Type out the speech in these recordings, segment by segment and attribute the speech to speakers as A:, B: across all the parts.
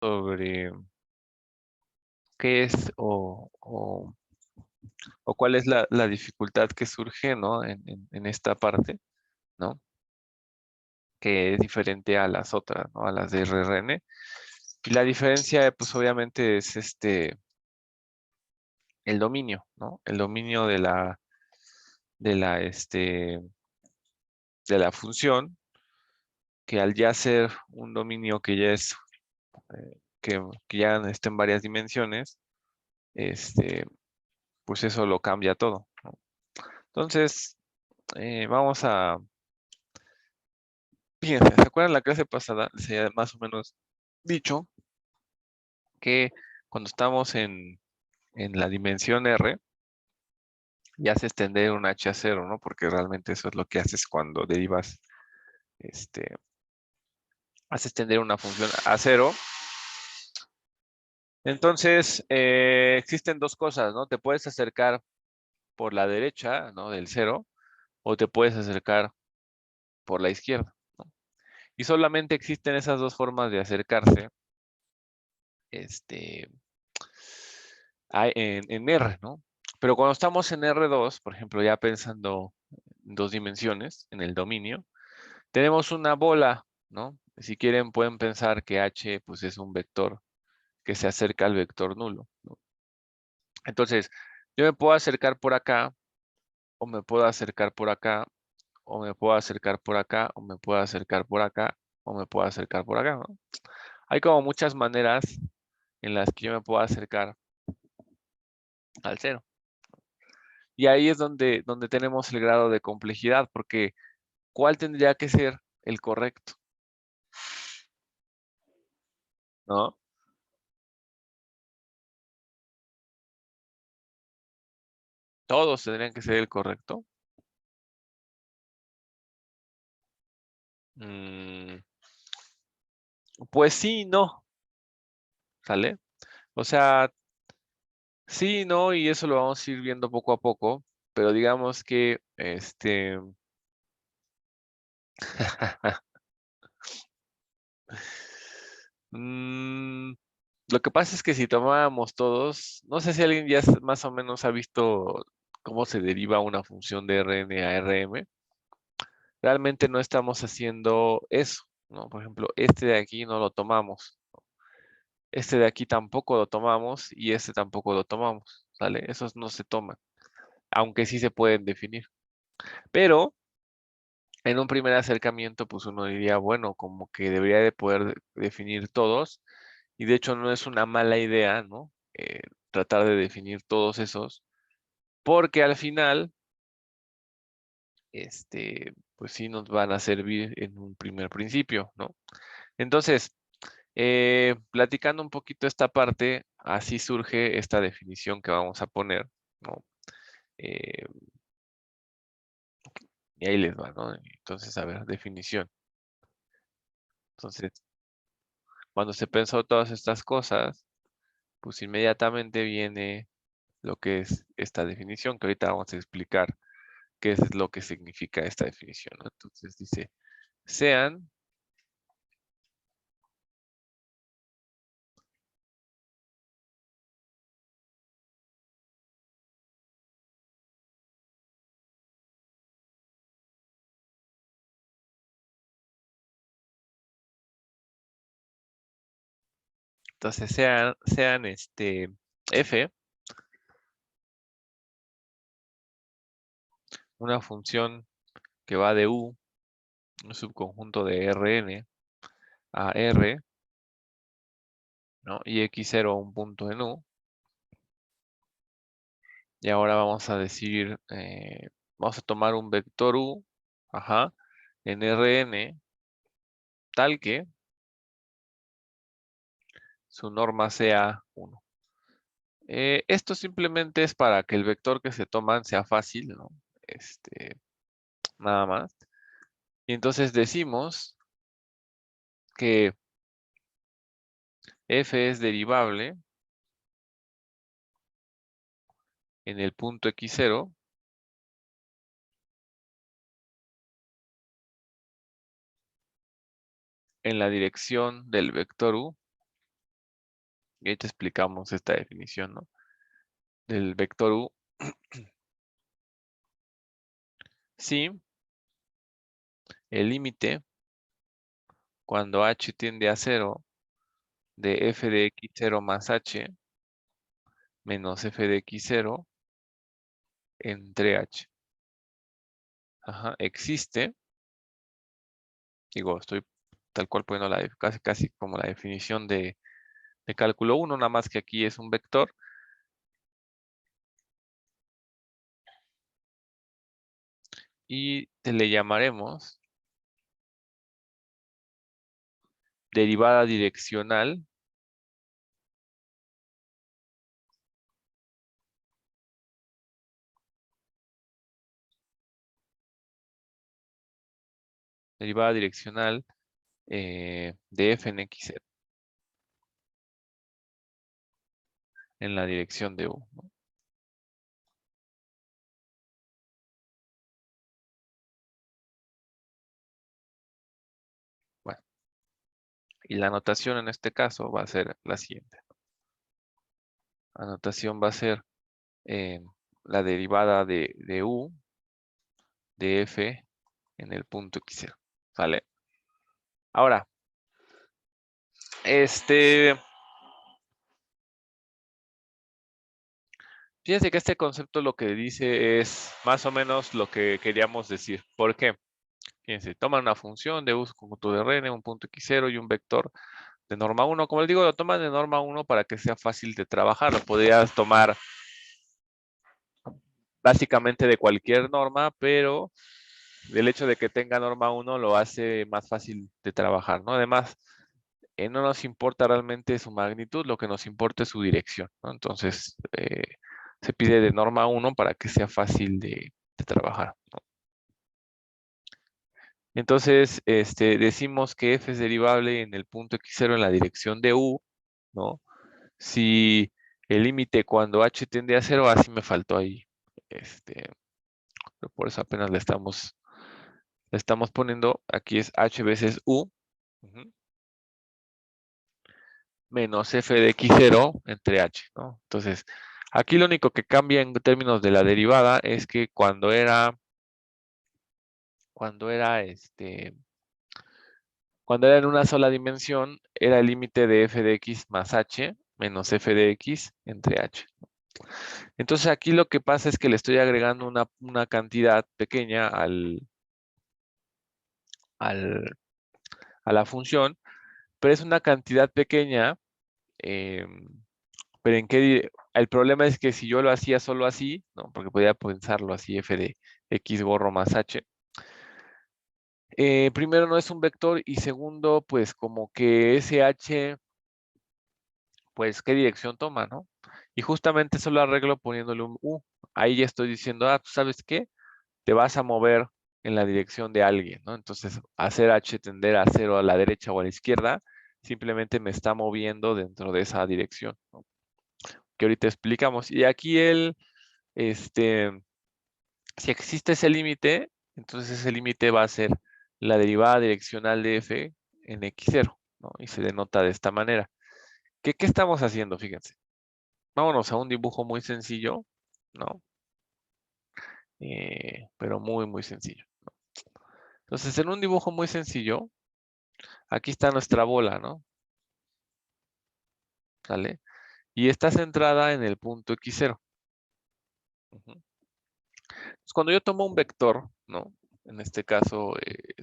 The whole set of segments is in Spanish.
A: sobre qué es o cuál es la dificultad que surge, ¿no? En esta parte, ¿no? Que es diferente a las otras, ¿no? A las de RRN. Y la diferencia, pues obviamente es el dominio, ¿no? El dominio de la, este, de la función, que al ya ser un dominio que ya es, que ya está en varias dimensiones, este, pues eso lo cambia todo, ¿no? Entonces, vamos a, fíjense, ¿se acuerdan la clase pasada? Les había más o menos dicho que cuando estamos en la dimensión R, ya hace extender un h a cero, ¿no? Porque realmente eso es lo que haces cuando derivas, este, haces extender una función a cero. Entonces, existen dos cosas, ¿no? Te puedes acercar por la derecha, ¿no? Del cero, o te puedes acercar por la izquierda, ¿no? Y solamente existen esas dos formas de acercarse, este, en R, ¿no? Pero cuando estamos en R2, por ejemplo, ya pensando en dos dimensiones, en el dominio, tenemos una bola, ¿no? Si quieren, pueden pensar que H, pues, es un vector que se acerca al vector nulo, ¿no? Entonces, yo me puedo acercar por acá, o me puedo acercar por acá, o me puedo acercar por acá, o me puedo acercar por acá, o me puedo acercar por acá, ¿no? Hay como muchas maneras en las que yo me puedo acercar al cero. Y ahí es donde tenemos el grado de complejidad, porque ¿cuál tendría que ser el correcto? ¿No? Todos tendrían que ser el correcto. Mm, pues sí y no, ¿sale? O sea, sí y no, y eso lo vamos a ir viendo poco a poco, pero digamos que, mm, lo que pasa es que si tomábamos todos, no sé si alguien ya más o menos ha visto cómo se deriva una función de Rn a Rm. Realmente no estamos haciendo eso, ¿no? Por ejemplo, este de aquí no lo tomamos, este de aquí tampoco lo tomamos y este tampoco lo tomamos, ¿sale? Esos no se toman, aunque sí se pueden definir. Pero en un primer acercamiento, pues uno diría, bueno, como que debería de poder definir todos, y de hecho no es una mala idea, ¿no? Tratar de definir todos esos, porque al final, pues sí nos van a servir en un primer principio, ¿no? Entonces, platicando un poquito esta parte, así surge esta definición que vamos a poner, ¿no? Eh, y ahí les va, ¿no? Entonces, a ver, definición. Entonces, cuando se pensó todas estas cosas, pues inmediatamente viene lo que es esta definición, que ahorita vamos a explicar qué es lo que significa esta definición, ¿no? Entonces dice, sean Entonces sean f, una función que va de u, un subconjunto de Rn a R, ¿no? Y x0 un punto en u. Y ahora vamos a decir, vamos a tomar un vector u, ajá, en Rn, tal que su norma sea 1. Esto simplemente es para que el vector que se toman sea fácil, ¿no? Nada más. Y entonces decimos que f es derivable en el punto x0 en la dirección del vector u Y ahí te explicamos esta definición, ¿no? Del vector U. Si el límite cuando h tiende a 0 de f de x0 más h menos f de x0 entre h. Ajá, existe, digo, estoy tal cual poniendo casi como la definición de cálculo 1, nada más que aquí es un vector. Y le llamaremos derivada direccional de f en x0 en la dirección de U, ¿no? Bueno, y la anotación en este caso va a ser la siguiente. La anotación va a ser la derivada de U de f en el punto x0. ¿Sale? Ahora, fíjense que este concepto lo que dice es más o menos lo que queríamos decir. ¿Por qué? Fíjense, toman una función de uso conjunto de Rn, un punto x0 y un vector de norma 1. Como les digo, lo toman de norma 1 para que sea fácil de trabajar. Lo podrías tomar básicamente de cualquier norma, pero el hecho de que tenga norma 1 lo hace más fácil de trabajar, ¿no? Además, no nos importa realmente su magnitud, lo que nos importa es su dirección, ¿no? Entonces, se pide de norma 1 para que sea fácil de trabajar, ¿no? Entonces, decimos que f es derivable en el punto x0 en la dirección de u, ¿no? Si el límite cuando h tiende a 0, así me faltó ahí, pero por eso apenas le estamos poniendo, aquí es h veces u, menos f de x0 entre h, ¿no? Entonces, aquí lo único que cambia en términos de la derivada es que cuando era en una sola dimensión, era el límite de f de x más h menos f de x entre h. Entonces aquí lo que pasa es que le estoy agregando una cantidad pequeña a la función, pero es una cantidad pequeña, pero el problema es que si yo lo hacía solo así, ¿no? Porque podía pensarlo así, f de x gorro más h. Primero no es un vector y segundo, pues como que ese h, pues qué dirección toma, ¿no? Y justamente eso lo arreglo poniéndole un u. Ahí ya estoy diciendo, ¿tú sabes qué? Te vas a mover en la dirección de alguien, ¿no? Entonces, hacer h tender a 0 a la derecha o a la izquierda, simplemente me está moviendo dentro de esa dirección, ¿no? Que ahorita explicamos. Y aquí si existe ese límite, entonces ese límite va a ser la derivada direccional de f en x0, ¿no? Y se denota de esta manera. ¿Qué estamos haciendo? Fíjense. Vámonos a un dibujo muy sencillo, ¿no? Pero muy, muy sencillo, ¿no? Entonces, en un dibujo muy sencillo, aquí está nuestra bola, ¿no? ¿Sale? Y está centrada en el punto x0. Entonces, cuando yo tomo un vector, ¿no? En este caso,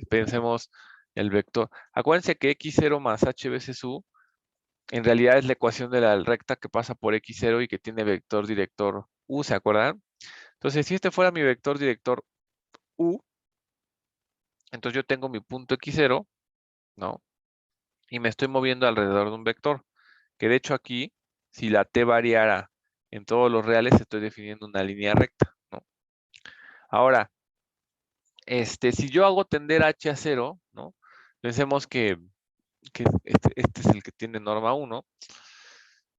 A: pensemos el vector. Acuérdense que x0 más h veces u, en realidad es la ecuación de la recta que pasa por x0 y que tiene vector director u, ¿se acuerdan? Entonces, si este fuera mi vector director u, entonces yo tengo mi punto x0, ¿no? Y me estoy moviendo alrededor de un vector, que de hecho aquí, si la t variara en todos los reales, estoy definiendo una línea recta, ¿no? Ahora, si yo hago tender h a 0, ¿no? Pensemos que este es el que tiene norma 1.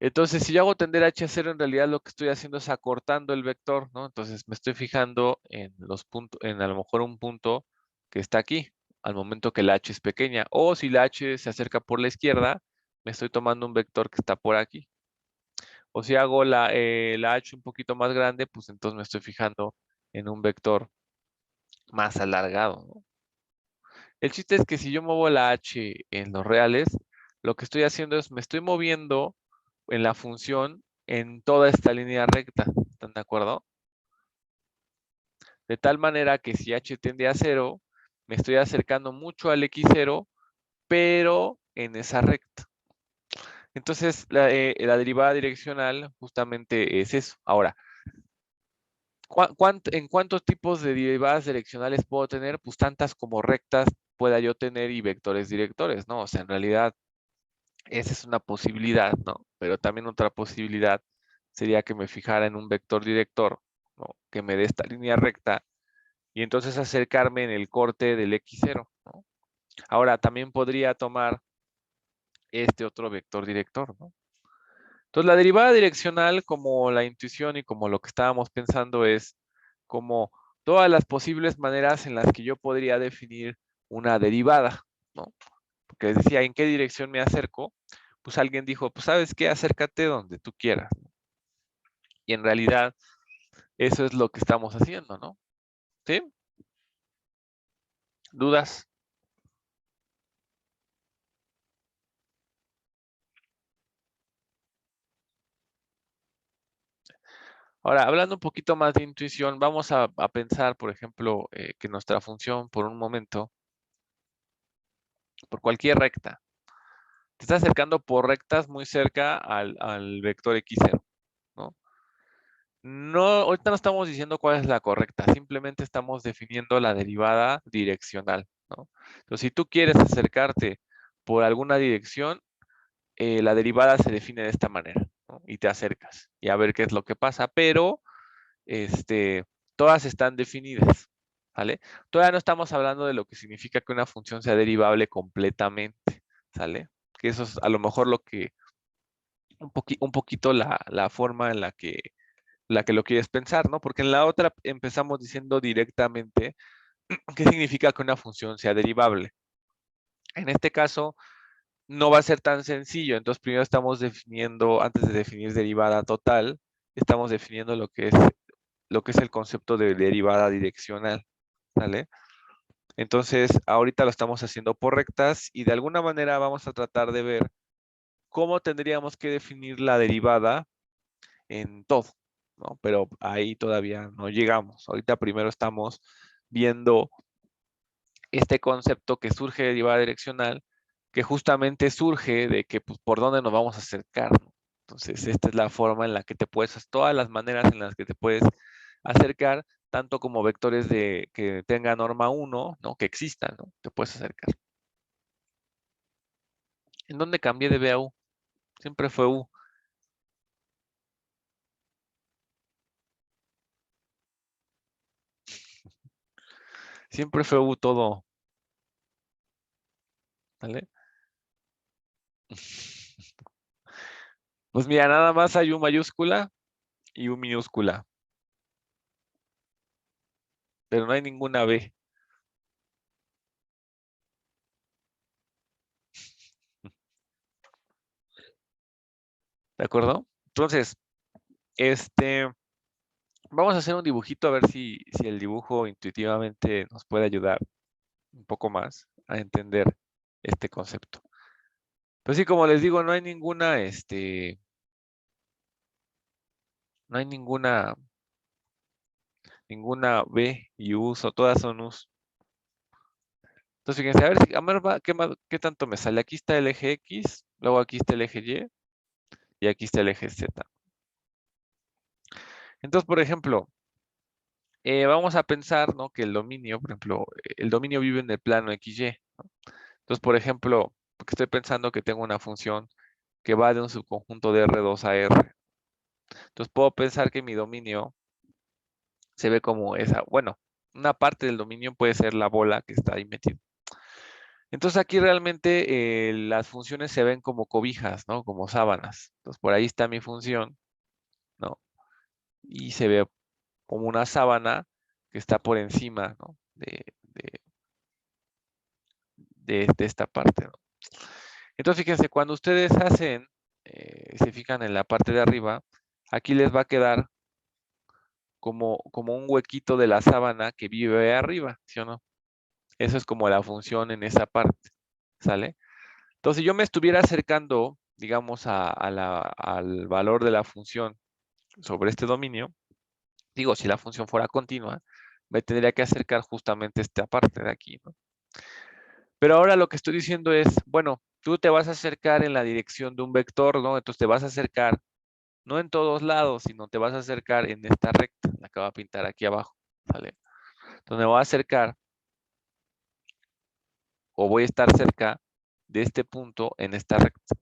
A: Entonces, si yo hago tender h a 0, en realidad lo que estoy haciendo es acortando el vector, ¿no? Entonces, me estoy fijando en los puntos, en a lo mejor un punto que está aquí, al momento que la h es pequeña. O si la h se acerca por la izquierda, me estoy tomando un vector que está por aquí, O si hago la h un poquito más grande, pues entonces me estoy fijando en un vector más alargado, ¿no? El chiste es que si yo muevo la h en los reales, lo que estoy haciendo es me estoy moviendo en la función en toda esta línea recta. ¿Están de acuerdo? De tal manera que si h tiende a 0, me estoy acercando mucho al x0, pero en esa recta. Entonces, la derivada direccional justamente es eso. Ahora, ¿en cuántos tipos de derivadas direccionales puedo tener? Pues tantas como rectas pueda yo tener y vectores directores, ¿no? O sea, en realidad, esa es una posibilidad, ¿no? Pero también otra posibilidad sería que me fijara en un vector director, ¿no? Que me dé esta línea recta y entonces acercarme en el corte del x0, ¿no? Ahora, también podría tomar este otro vector director, ¿no? Entonces, la derivada direccional, como la intuición y como lo que estábamos pensando, es como todas las posibles maneras en las que yo podría definir una derivada, ¿no? Porque les decía, ¿en qué dirección me acerco? Pues alguien dijo, pues ¿sabes qué? Acércate donde tú quieras. Y en realidad, eso es lo que estamos haciendo, ¿no? ¿Sí? ¿Dudas? Ahora, hablando un poquito más de intuición, vamos a pensar, por ejemplo, que nuestra función, por un momento, por cualquier recta, te está acercando por rectas muy cerca al vector x0, ¿no? No, ahorita no estamos diciendo cuál es la correcta, simplemente estamos definiendo la derivada direccional, ¿no? Entonces, si tú quieres acercarte por alguna dirección, la derivada se define de esta manera, ¿no? Y te acercas y a ver qué es lo que pasa, pero todas están definidas, ¿vale? Todavía no estamos hablando de lo que significa que una función sea derivable completamente, ¿sale? Que eso es a lo mejor lo que, un poquito la forma en la que lo quieres pensar, ¿no? Porque en la otra empezamos diciendo directamente qué significa que una función sea derivable. En este caso, no va a ser tan sencillo, entonces primero estamos definiendo, antes de definir derivada total, estamos definiendo lo que es el concepto de derivada direccional, ¿vale? Entonces, ahorita lo estamos haciendo por rectas y de alguna manera vamos a tratar de ver cómo tendríamos que definir la derivada en todo, ¿no? Pero ahí todavía no llegamos. Ahorita primero estamos viendo este concepto que surge de derivada direccional, que justamente surge de que, pues, por dónde nos vamos a acercar, ¿no? Entonces, esta es la forma en la que te puedes, todas las maneras en las que te puedes acercar, tanto como vectores que tengan norma 1, ¿no? Que existan, ¿no? Te puedes acercar. ¿En dónde cambié de B a U? Siempre fue U. Siempre fue U todo, ¿vale? Pues mira, nada más hay U mayúscula y U minúscula, pero no hay ninguna B, ¿de acuerdo? Entonces, este, vamos a hacer un dibujito a ver si el dibujo intuitivamente nos puede ayudar un poco más a entender este concepto. Pues sí, como les digo, no hay ninguna B y U, todas son U's. Entonces, fíjense, a ver, a ver qué tanto me sale. Aquí está el eje X, luego aquí está el eje y aquí está el eje Z. Entonces, por ejemplo, vamos a pensar, ¿no? Que el dominio, por ejemplo, el dominio vive en el plano XY, ¿no? Entonces, por ejemplo, porque estoy pensando que tengo una función que va de un subconjunto de R2 a R. Entonces, puedo pensar que mi dominio se ve como esa. Bueno, una parte del dominio puede ser la bola que está ahí metida. Entonces, aquí realmente las funciones se ven como cobijas, ¿no? Como sábanas. Entonces, por ahí está mi función, ¿no? Y se ve como una sábana que está por encima, ¿no? De esta parte, ¿no? Entonces, fíjense, cuando ustedes hacen se fijan en la parte de arriba, aquí les va a quedar como un huequito de la sábana que vive arriba, ¿sí o no? Eso es como la función en esa parte, ¿sale? Entonces, si yo me estuviera acercando, digamos, al valor de la función sobre este dominio, digo, si la función fuera continua, me tendría que acercar justamente a esta parte de aquí, ¿no? Pero ahora lo que estoy diciendo es, bueno, tú te vas a acercar en la dirección de un vector, ¿no? Entonces te vas a acercar, no en todos lados, sino te vas a acercar en esta recta, la que voy a pintar aquí abajo, ¿sale? Entonces me voy a acercar, o voy a estar cerca de este punto en esta recta.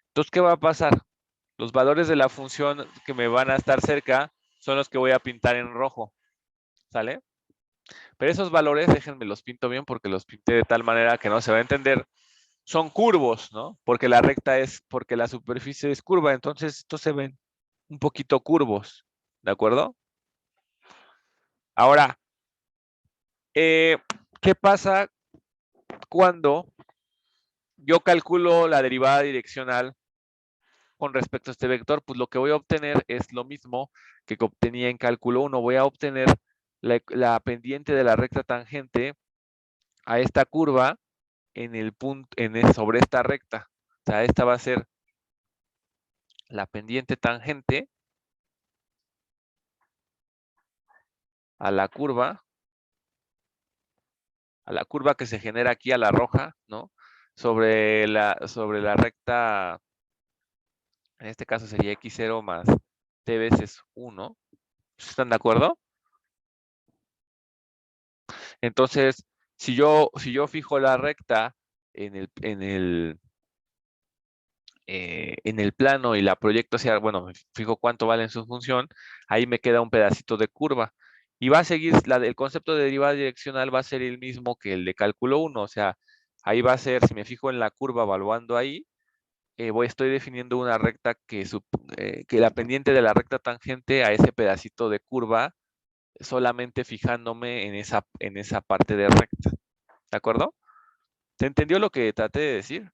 A: Entonces, ¿qué va a pasar? Los valores de la función que me van a estar cerca son los que voy a pintar en rojo, ¿sale? Pero esos valores, déjenme los pinto bien porque los pinté de tal manera que no se va a entender. Son curvos, ¿no? Porque la recta es, porque la superficie es curva, entonces estos se ven un poquito curvos, ¿de acuerdo? Ahora, ¿qué pasa cuando yo calculo la derivada direccional con respecto a este vector? Pues lo que voy a obtener es lo mismo que obtenía en cálculo 1. Voy a obtener la pendiente de la recta tangente a esta curva en el punto, sobre esta recta. O sea, esta va a ser la pendiente tangente a la curva que se genera aquí a la roja, ¿no? Sobre la recta, en este caso sería x0 más t veces 1. ¿Están de acuerdo? Entonces, si yo fijo la recta en el plano y la proyecto hacia, bueno, fijo cuánto vale en su función, ahí me queda un pedacito de curva. Y va a seguir, el concepto de derivada direccional va a ser el mismo que el de cálculo 1, o sea, ahí va a ser, si me fijo en la curva evaluando ahí, estoy definiendo una recta que la pendiente de la recta tangente a ese pedacito de curva, solamente fijándome en esa parte de recta. ¿De acuerdo? ¿Se entendió lo que traté de decir?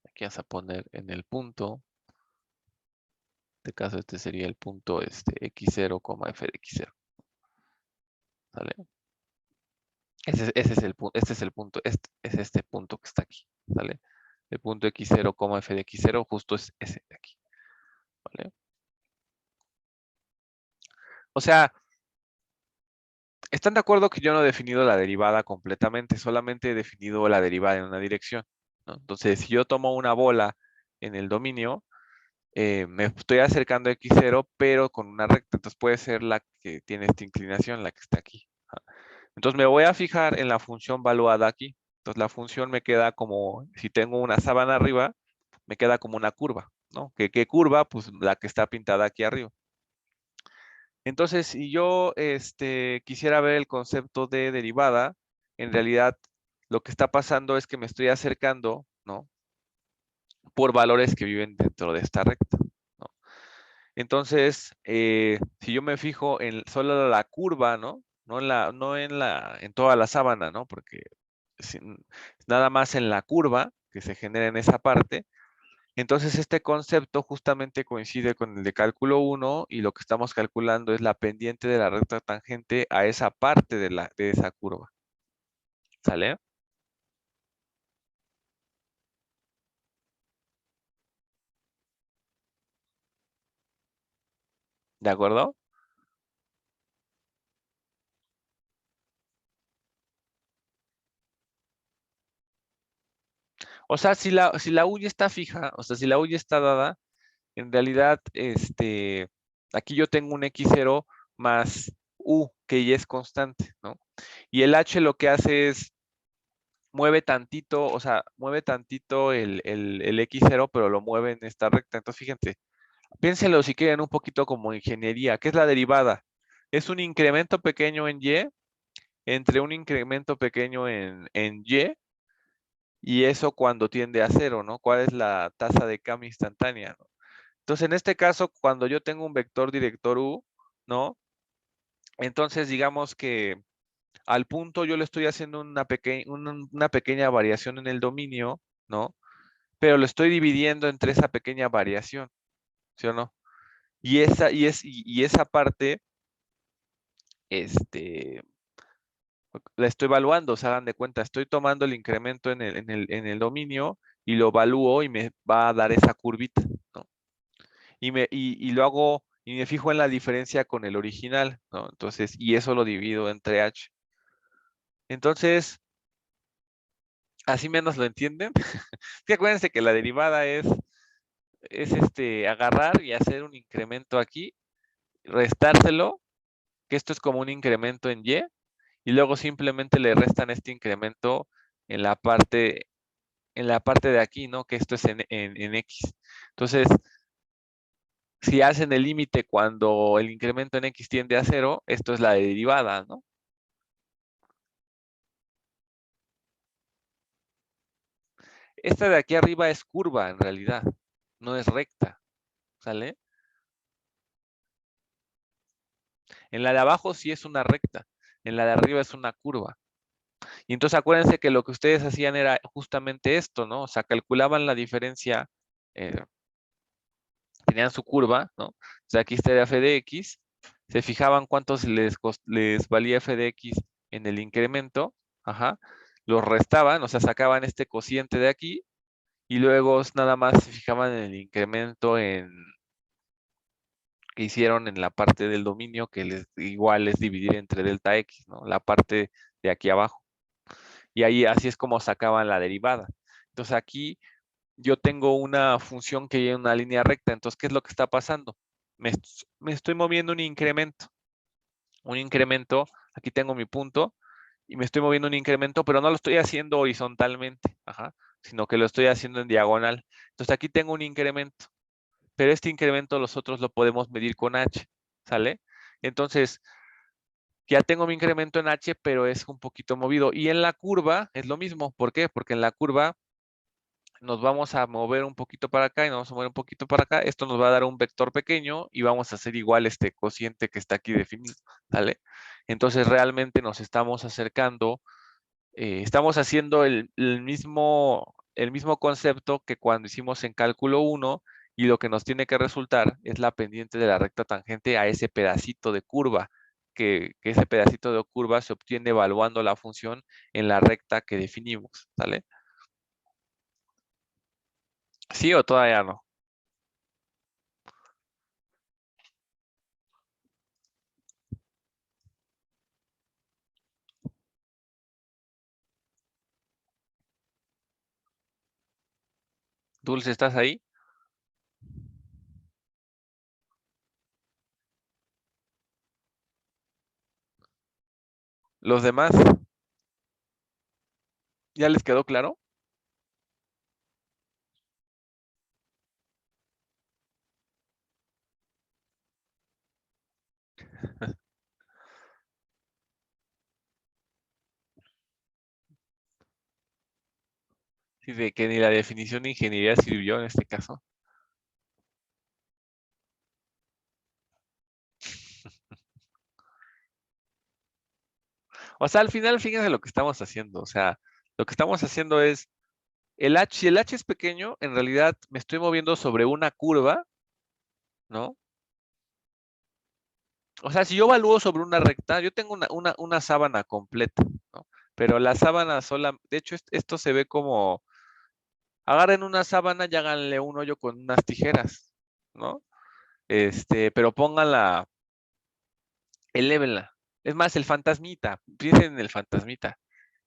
A: Aquí vas a poner en el punto. En este caso, este sería el punto x0, f de x0. ¿Sale? Ese es el punto, este es el punto, es este punto que está aquí. ¿Sale? El punto x0, f de x0 justo es ese de aquí. ¿Vale? O sea, ¿están de acuerdo que yo no he definido la derivada completamente? Solamente he definido la derivada en una dirección, ¿no? Entonces, si yo tomo una bola en el dominio, me estoy acercando a x0, pero con una recta. Entonces puede ser la que tiene esta inclinación, la que está aquí. Entonces me voy a fijar en la función valuada aquí. Entonces la función me queda como, si tengo una sábana arriba, me queda como una curva, ¿no? ¿Qué curva? Pues la que está pintada aquí arriba. Entonces, si yo quisiera ver el concepto de derivada, en realidad lo que está pasando es que me estoy acercando, ¿no? Por valores que viven dentro de esta recta, ¿no? Entonces, si yo me fijo en solo la curva, ¿no? No en toda la sábana, ¿no? Porque nada más en la curva que se genera en esa parte. Entonces, este concepto justamente coincide con el de cálculo 1 y lo que estamos calculando es la pendiente de la recta tangente a esa parte de esa curva. ¿Sale? ¿De acuerdo? O sea, si la U ya está fija, o sea, si la U ya está dada, en realidad, aquí yo tengo un x0 más u, que ya es constante, ¿no? Y el h lo que hace es mueve tantito, o sea, mueve tantito el x0, pero lo mueve en esta recta. Entonces, fíjense, piénsenlo si quieren un poquito como ingeniería. ¿Qué es la derivada? Es un incremento pequeño en y entre un incremento pequeño en y eso cuando tiende a cero, ¿no? ¿Cuál es la tasa de cambio instantánea, ¿no? Entonces, en este caso, cuando yo tengo un vector director U, ¿no? Entonces, digamos que al punto yo le estoy haciendo una pequeña variación en el dominio, ¿no? Pero lo estoy dividiendo entre esa pequeña variación, ¿sí o no? Y esa parte, este, la estoy evaluando, se hagan de cuenta, estoy tomando el incremento en el dominio y lo evalúo y me va a dar esa curvita, ¿no? Y lo hago y me fijo en la diferencia con el original, ¿no? Entonces, y eso lo divido entre h. Entonces, así menos lo entienden. Que acuérdense que la derivada es agarrar y hacer un incremento aquí, restárselo, que esto es como un incremento en y, y luego simplemente le restan este incremento en la parte, en la parte de aquí, ¿no? Que esto es en x. Entonces, si hacen el límite cuando el incremento en x tiende a 0, esto es la derivada, ¿no? Esta de aquí arriba es curva en realidad, no es recta, ¿sale? En la de abajo sí es una recta, en la de arriba es una curva. Y entonces acuérdense que lo que ustedes hacían era justamente esto, ¿no? O sea, calculaban la diferencia, eh, tenían su curva, ¿no? O sea, aquí está f de x, se fijaban cuántos les valía f de x en el incremento, ajá, los restaban, o sea, sacaban este cociente de aquí, y luego nada más se fijaban en el incremento que hicieron en la parte del dominio, que igual es dividir entre delta x, ¿no? La parte de aquí abajo. Y ahí así es como sacaban la derivada. Entonces aquí yo tengo una función que lleva una línea recta. Entonces, ¿qué es lo que está pasando? Me estoy moviendo un incremento. Un incremento, aquí tengo mi punto, y me estoy moviendo un incremento, pero no lo estoy haciendo horizontalmente, ajá, sino que lo estoy haciendo en diagonal. Entonces aquí tengo un incremento, pero este incremento nosotros lo podemos medir con h, ¿sale? Entonces, ya tengo mi incremento en h, pero es un poquito movido. Y en la curva es lo mismo. ¿Por qué? Porque en la curva nos vamos a mover un poquito para acá y nos vamos a mover un poquito para acá. Esto nos va a dar un vector pequeño y vamos a hacer igual este cociente que está aquí definido, ¿vale? Entonces realmente nos estamos acercando, estamos haciendo el mismo concepto que cuando hicimos en cálculo 1 y lo que nos tiene que resultar es la pendiente de la recta tangente a ese pedacito de curva, que ese pedacito de curva se obtiene evaluando la función en la recta que definimos, ¿vale? ¿Sí o todavía no? Dulce, ¿estás ahí? ¿Los demás ya les quedó claro? Sí, de que ni la definición de ingeniería sirvió en este caso. O sea, al final, fíjense lo que estamos haciendo. O sea, lo que estamos haciendo es, si el h es pequeño, en realidad me estoy moviendo sobre una curva, ¿no? O sea, si yo evalúo sobre una recta, yo tengo una sábana completa, ¿no? Pero la sábana sola, de hecho, esto se ve como, agarren una sábana y háganle un hoyo con unas tijeras, ¿no? Pero pónganla, elévenla. Es más, el fantasmita, piensen en el fantasmita,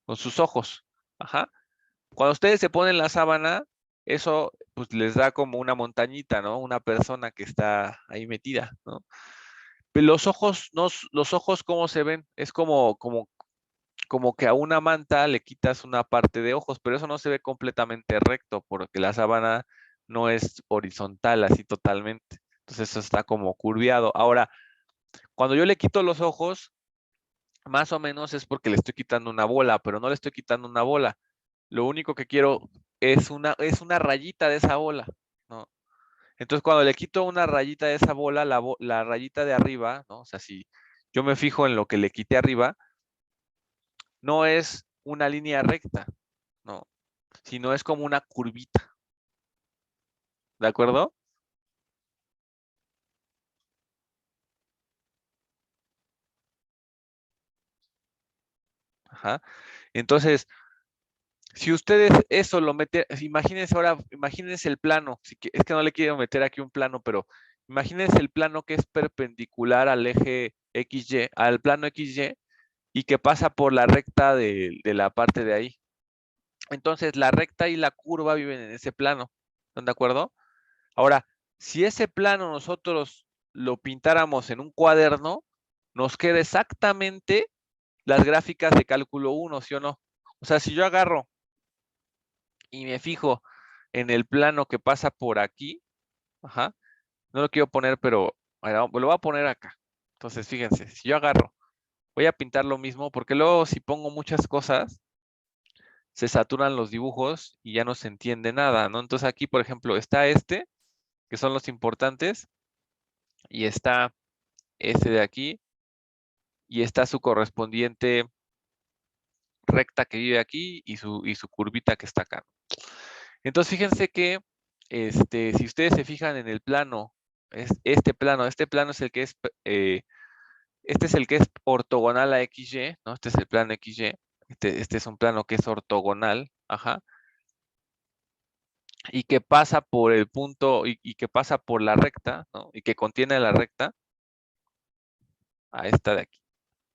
A: con sus ojos. Ajá. Cuando ustedes se ponen la sábana, eso pues les da como una montañita, ¿no? Una persona que está ahí metida, ¿no? Pero los ojos, no, los ojos, ¿cómo se ven? Es como que a una manta le quitas una parte de ojos, pero eso no se ve completamente recto, porque la sábana no es horizontal así totalmente. Entonces eso está como curviado. Ahora, cuando yo le quito los ojos, más o menos es porque le estoy quitando una bola, pero no le estoy quitando una bola. Lo único que quiero es una rayita de esa bola, ¿no? Entonces, cuando le quito una rayita de esa bola, la rayita de arriba, ¿no? O sea, si yo me fijo en lo que le quité arriba, no es una línea recta, no, sino es como una curvita. ¿De acuerdo? Ajá. Entonces, si ustedes eso lo meten, imagínense ahora, imagínense el plano, es que no le quiero meter aquí un plano, pero imagínense el plano que es perpendicular al eje XY, al plano XY, y que pasa por la recta de la parte de ahí. Entonces, la recta y la curva viven en ese plano. ¿Están de acuerdo? Ahora, si ese plano nosotros lo pintáramos en un cuaderno, nos queda exactamente las gráficas de cálculo 1, ¿sí o no? O sea, si yo agarro y me fijo en el plano que pasa por aquí, ajá, no lo quiero poner, pero lo voy a poner acá. Entonces, fíjense, si yo agarro, voy a pintar lo mismo, porque luego si pongo muchas cosas, se saturan los dibujos y ya no se entiende nada, ¿no? Entonces aquí, por ejemplo, está este, que son los importantes, y está este de aquí, y está su correspondiente recta que vive aquí y su curvita que está acá. Entonces, fíjense que si ustedes se fijan en el plano, este plano es el que es, este es el que es ortogonal a XY, ¿no? Este es el plano XY, este es un plano que es ortogonal, ajá, y que pasa por el punto, y que pasa por la recta, ¿no? Y que contiene la recta, a esta de aquí,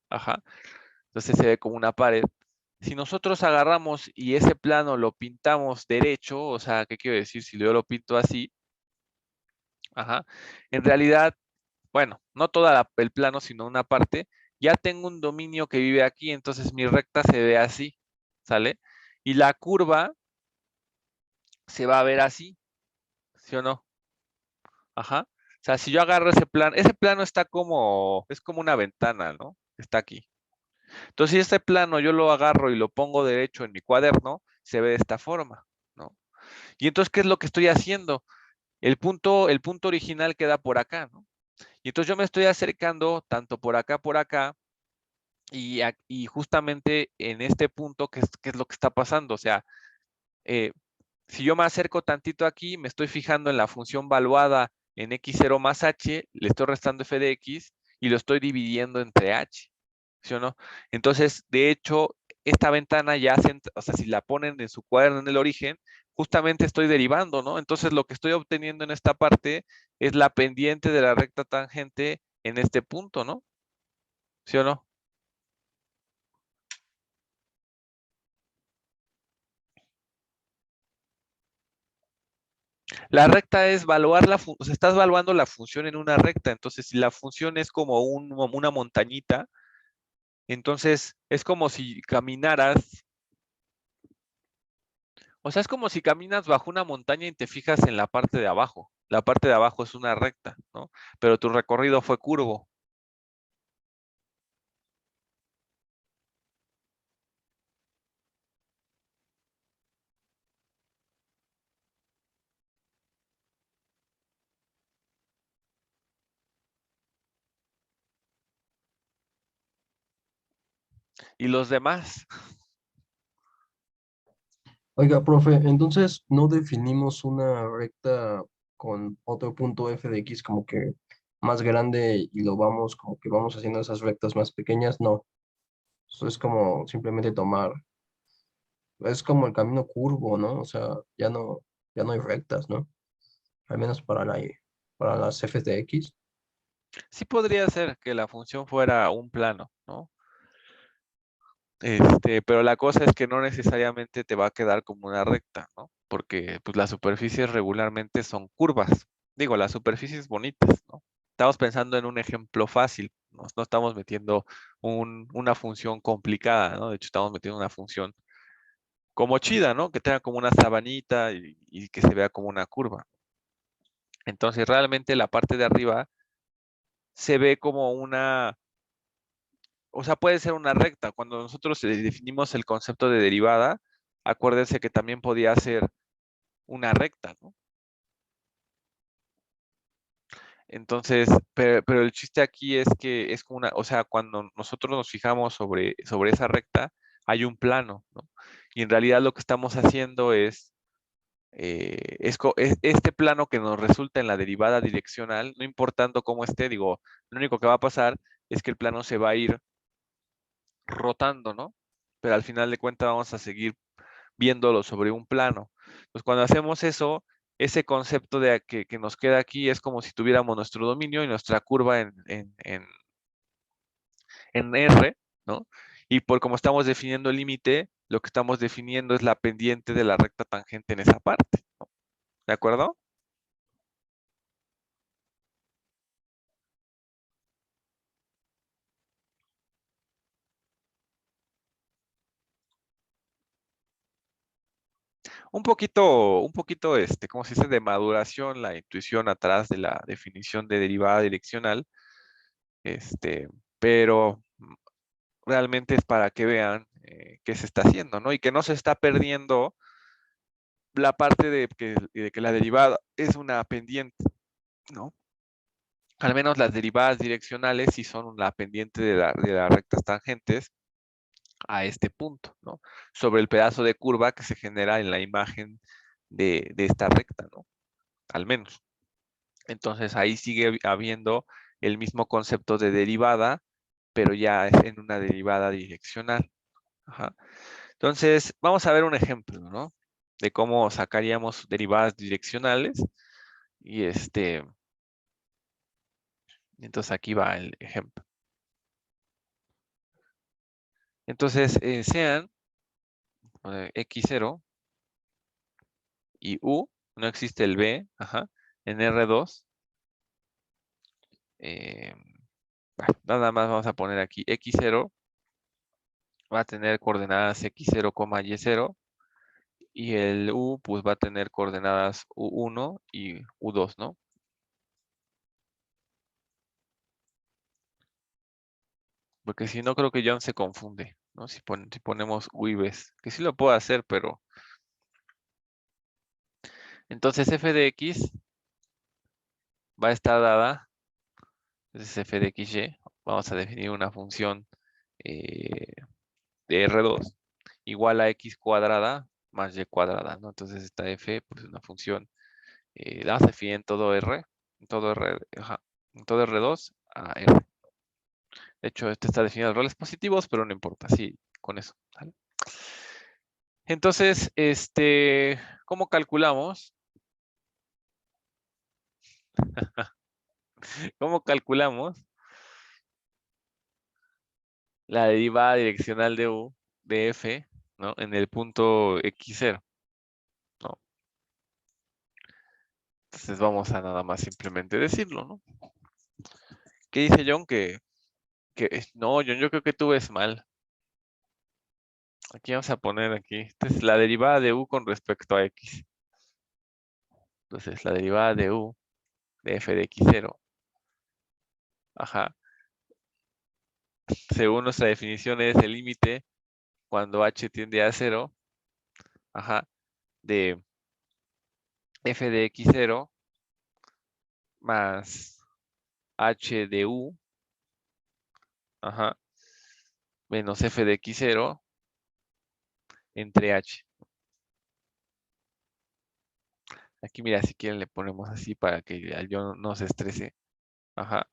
A: ajá. Entonces se ve como una pared. Si nosotros agarramos y ese plano lo pintamos derecho, o sea, ¿qué quiero decir? Si yo lo pinto así, ajá, en realidad, bueno, no todo el plano, sino una parte, ya tengo un dominio que vive aquí, entonces mi recta se ve así, ¿sale? Y la curva se va a ver así, ¿sí o no? Ajá. O sea, si yo agarro ese plano está como, es como una ventana, ¿no? Está aquí. Entonces, si este plano yo lo agarro y lo pongo derecho en mi cuaderno, se ve de esta forma, ¿no? Y entonces, ¿qué es lo que estoy haciendo? El punto original queda por acá, ¿no? Y entonces yo me estoy acercando tanto por acá, y justamente en este punto, ¿qué es lo que está pasando? O sea, eh, si yo me acerco tantito aquí, me estoy fijando en la función valuada en x0 más h, le estoy restando f de x y lo estoy dividiendo entre h, ¿sí o no? Entonces, de hecho, esta ventana ya, o sea, si la ponen en su cuaderno en el origen, justamente estoy derivando, ¿no? Entonces, lo que estoy obteniendo en esta parte es la pendiente de la recta tangente en este punto, ¿no? ¿Sí o no? La recta es evaluar o sea, estás evaluando la función en una recta. Entonces, si la función es como una montañita, entonces es como si caminaras, o sea, es como si caminas bajo una montaña y te fijas en la parte de abajo. La parte de abajo es una recta, ¿no? Pero tu recorrido fue curvo. Y los demás,
B: Oiga, profe, entonces no definimos una recta con otro punto f de x como que más grande y lo vamos como que vamos haciendo esas rectas más pequeñas, no. Eso es como simplemente tomar, es como el camino curvo, ¿no? O sea, ya no hay rectas, ¿no? Al menos para las f's de x.
A: sí podría ser que la función fuera un plano, ¿no? Pero la cosa es que no necesariamente te va a quedar como una recta, ¿no? Porque pues las superficies regularmente son curvas. Digo, las superficies bonitas, ¿no? Estamos pensando en un ejemplo fácil, no estamos metiendo una función complicada, ¿no? De hecho, estamos metiendo una función como chida, ¿no? Que tenga como una sabanita y que se vea como una curva. Entonces, realmente la parte de arriba se ve como o sea, puede ser una recta. Cuando nosotros definimos el concepto de derivada, acuérdense que también podía ser una recta, ¿no? Entonces, pero el chiste aquí es que es como una, o sea, cuando nosotros nos fijamos sobre esa recta, hay un plano, ¿no? Y en realidad lo que estamos haciendo es este plano que nos resulta en la derivada direccional, no importando cómo esté, digo, lo único que va a pasar es que el plano se va a ir rotando, ¿no? Pero al final de cuentas vamos a seguir viéndolo sobre un plano. Pues cuando hacemos eso, ese concepto que nos queda aquí es como si tuviéramos nuestro dominio y nuestra curva en R, ¿no? Y por como estamos definiendo el límite, lo que estamos definiendo es la pendiente de la recta tangente en esa parte, ¿no? ¿De acuerdo? Un poquito, ¿cómo se dice? De maduración, la intuición atrás de la definición de derivada direccional, este, pero realmente es para que vean qué se está haciendo, ¿no? Y que no se está perdiendo la parte de que la derivada es una pendiente, ¿no? Al menos las derivadas direccionales sí son la pendiente de las rectas tangentes a este punto, ¿no? Sobre el pedazo de curva que se genera en la imagen de esta recta, ¿no? Al menos. Entonces ahí sigue habiendo el mismo concepto de derivada, pero ya es en una derivada direccional. Ajá. Entonces, vamos a ver un ejemplo, ¿no? De cómo sacaríamos derivadas direccionales. Y entonces aquí va el ejemplo. Entonces, sean x0 y u, no existe el b, ajá, en R2. eh, nada más vamos a poner aquí x0 va a tener coordenadas x0, y0 y el u pues va a tener coordenadas u1 y u2, ¿no? Porque si no creo que John se confunde, ¿no? Si ponemos u y b, que sí lo puedo hacer, pero entonces f de x va a estar dada, entonces f de xy, vamos a definir una función eh, de R2 igual a x cuadrada más y cuadrada, ¿no? Entonces esta f pues es una función, la vamos a definir en todo R, ajá, en todo R2 a R. De hecho, este está definido en roles positivos, pero no importa, sí, con eso. ¿Sale? Entonces, ¿cómo calculamos? ¿Cómo calculamos la derivada direccional de u de f, ¿no? En el punto x0, ¿no? Entonces vamos a nada más simplemente decirlo, ¿no? ¿Qué dice John? No, John, yo creo que tú ves mal. Aquí vamos a poner aquí. Esta es la derivada de u con respecto a x. Entonces, la derivada de u de f de x0. Ajá. Según nuestra definición es el límite cuando h tiende a 0. Ajá. De f de x0 más h de u. Ajá. Menos f de x0 entre h. Aquí mira, si quieren le ponemos así para que yo no se estrese. Ajá.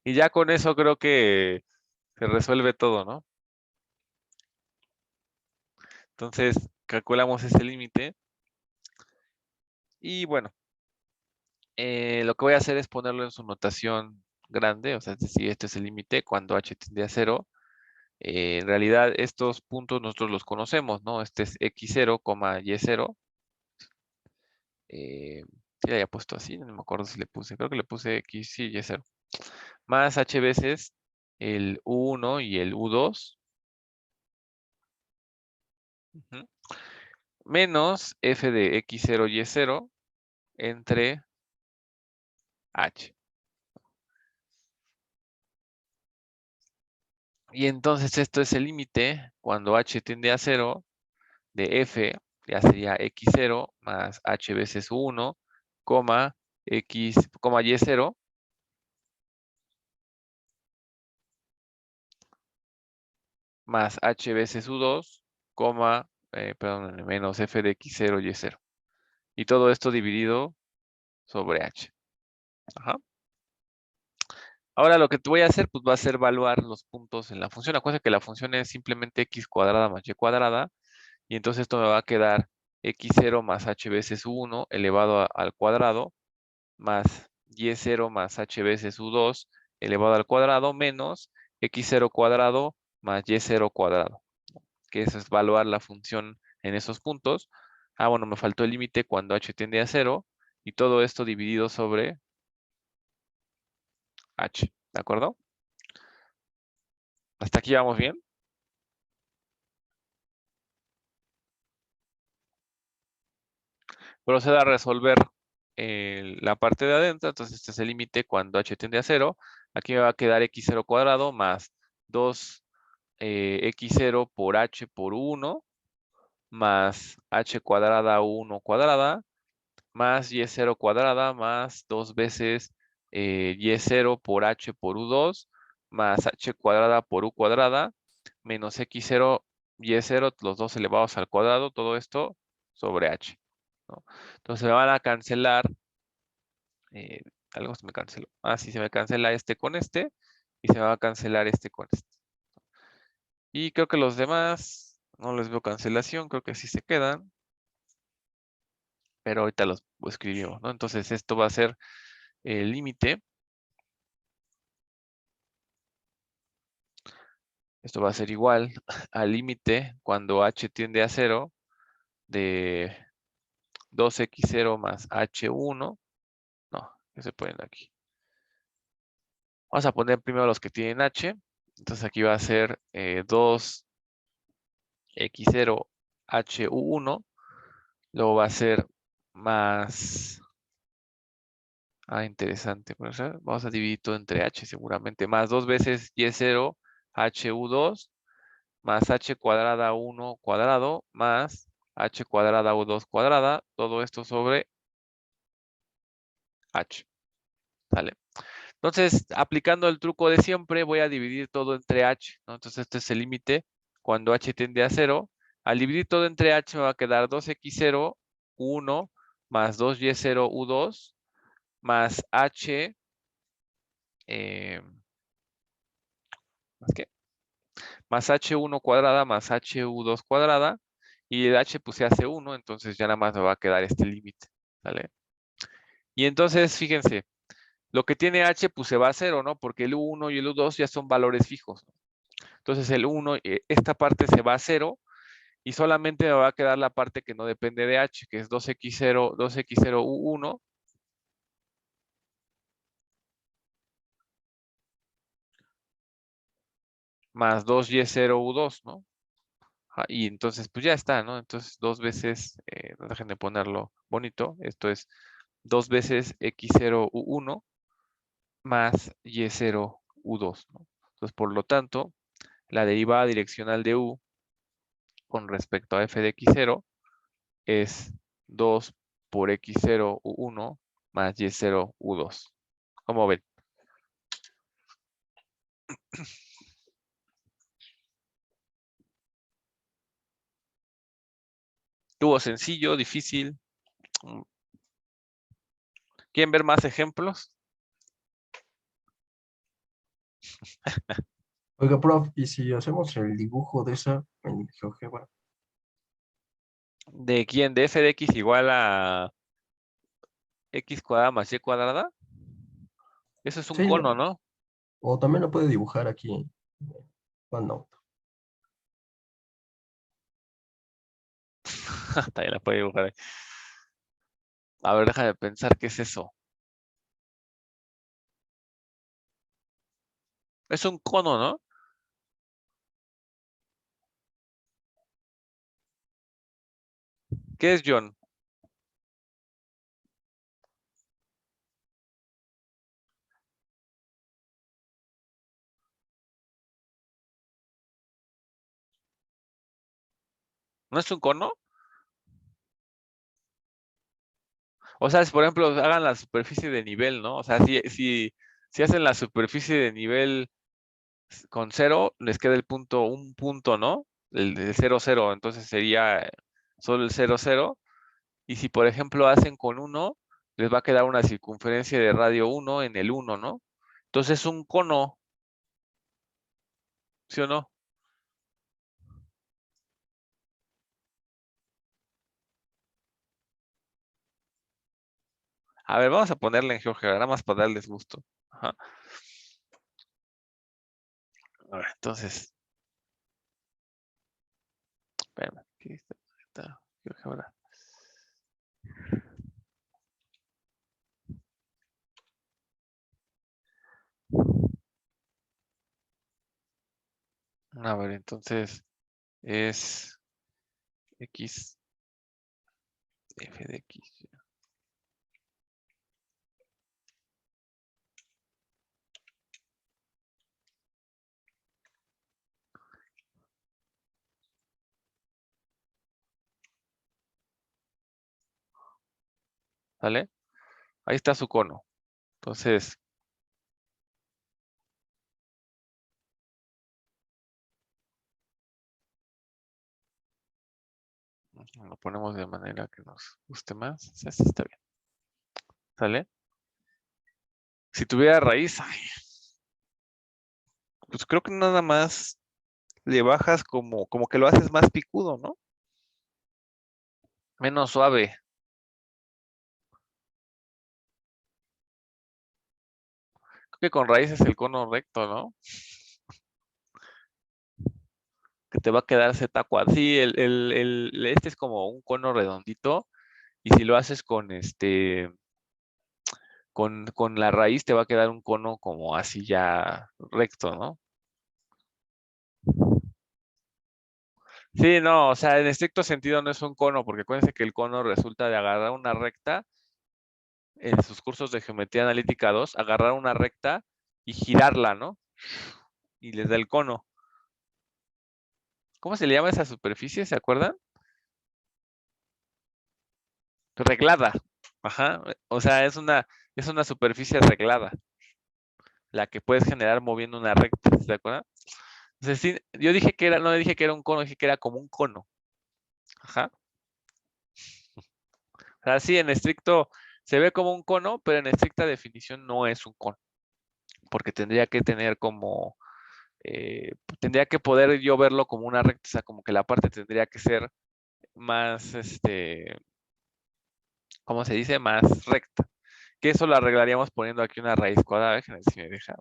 A: Y ya con eso creo que se resuelve todo, ¿no? Entonces, calculamos ese límite. Y bueno, lo que voy a hacer es ponerlo en su notación grande, o sea, es decir, este es el límite cuando h tiende a 0. En realidad, estos puntos nosotros los conocemos, ¿no? Este es x0, y0. Sí, le había puesto así, no me acuerdo si le puse, creo que le puse x, sí, y0. Más h veces el u1 y el u2. Ujú, menos f de x0, y0 entre h. Y entonces esto es el límite cuando h tiende a 0 de f ya sería x0 más h veces u1, coma, y0 más h veces u2, coma, perdón, menos f de x0 y0. Y todo esto dividido sobre h. Ajá. Ahora lo que te voy a hacer, pues va a ser evaluar los puntos en la función. Acuérdense que la función es simplemente x cuadrada más y cuadrada. Y entonces esto me va a quedar x0 más h veces u1 elevado al cuadrado más y0 más h veces u2 elevado al cuadrado menos x0 cuadrado más y0 cuadrado. Que eso es evaluar la función en esos puntos. Ah, bueno, me faltó el límite cuando h tiende a 0 y todo esto dividido sobre h. ¿De acuerdo? ¿Hasta aquí vamos bien? Procedo a resolver la parte de adentro. Entonces este es el límite cuando h tiende a 0. Aquí me va a quedar x0 cuadrado más 2 x0 por h por 1 más h cuadrada 1 cuadrada más y0 cuadrada más 2 veces y0 por h por u2 más h cuadrada por u cuadrada menos x0 y0, los dos elevados al cuadrado, todo esto sobre h, ¿no? Entonces me van a cancelar, eh, algo se me canceló. Ah, sí, se me cancela este con este y se me va a cancelar este con este. Y creo que los demás no les veo cancelación, creo que sí se quedan, pero ahorita los escribimos, ¿no? Entonces esto va a ser el límite. Esto va a ser igual al límite cuando h tiende a 0 de 2x0 más h1. No, ¿qué se ponen aquí? Vamos a poner primero los que tienen h. Entonces aquí va a ser 2x0 hu1. Luego va a ser más... Ah, interesante. Vamos a dividir todo entre h seguramente. Más 2 veces y0 hu2 más h cuadrada 1 cuadrado más h cuadrada u2 cuadrada, todo esto sobre h. ¿Sale? Entonces, aplicando el truco de siempre, voy a dividir todo entre h, ¿no? Entonces, este es el límite cuando h tiende a 0. Al dividir todo entre h me va a quedar 2x0 u1 más 2y0 u2 más h, ¿más qué? Más h1 cuadrada más hu2 cuadrada, y el h pues se hace 1, entonces ya nada más me va a quedar este límite, ¿vale? Y entonces, fíjense, lo que tiene h pues se va a 0, ¿no? Porque el u1 y el u2 ya son valores fijos, ¿no? Entonces el 1, esta parte se va a 0 y solamente me va a quedar la parte que no depende de h, que es 2x0 u1 más 2y0 u2, ¿no? Y entonces pues ya está, ¿no? Entonces dos veces, no dejen de ponerlo bonito, esto es 2 veces x0 u1 más y0 u2, ¿no? Entonces por lo tanto, la derivada direccional de u con respecto a f de x0 es 2 por x0 u1 más y0 u2. ¿Cómo ven? ¿Tuvo sencillo, difícil? Mm, ¿Quieren ver más ejemplos?
B: Oiga, prof, ¿y si hacemos el dibujo de esa en GeoGebra?
A: ¿De quién? ¿De f de x igual a x cuadrada más y cuadrada? Eso es un
B: Sí,
A: cono, ¿no?
B: o también lo puede dibujar aquí en OneNote.
A: También la puede dibujar ahí. A ver, déjame pensar qué es eso. Es un cono, ¿no? ¿Qué es, John? ¿No es un cono? O sea, si por ejemplo hagan la superficie de nivel, ¿no? O sea, si hacen la superficie de nivel con cero, les queda el punto, un punto, ¿no? El 0, 0, entonces sería solo el 0, 0. Y si por ejemplo hacen con uno, les va a quedar una circunferencia de radio 1 en el 1, ¿no? Entonces un cono, ¿sí o no? A ver, vamos a ponerle en GeoGebra, nada más para darles gusto. Ajá. A ver, entonces, espérame, aquí está GeoGebra. A ver, entonces es X, F de X. ¿Sale? Ahí está su cono. Entonces, lo ponemos de manera que nos guste más. O sea, así está bien. ¿Sale? Si tuviera raíz, ay, pues creo que nada más le bajas como que lo haces más picudo, ¿no? Menos suave. Creo que con raíz es el cono recto, ¿no? Que te va a quedar Z cuadrado. Sí, este es como un cono redondito. Y si lo haces con la raíz, te va a quedar un cono como así ya recto, ¿no? Sí, no, o sea, en estricto sentido no es un cono, porque acuérdense que el cono resulta de agarrar una recta en sus cursos de geometría analítica 2, agarrar una recta y girarla, ¿no? Y les da el cono. ¿Cómo se le llama esa superficie? ¿Se acuerdan? Reglada. Ajá. O sea, es una superficie reglada, la que puedes generar moviendo una recta, ¿se acuerdan? Entonces, sí, yo dije que era, no dije que era un cono, dije que era como un cono. Ajá. O sea, sí, en estricto se ve como un cono, pero en estricta definición no es un cono, porque tendría que tener como, tendría que poder yo verlo como una recta, o sea, como que la parte tendría que ser más, ¿cómo se dice? Más recta. Que eso lo arreglaríamos poniendo aquí una raíz cuadrada. Déjenme ver si me deja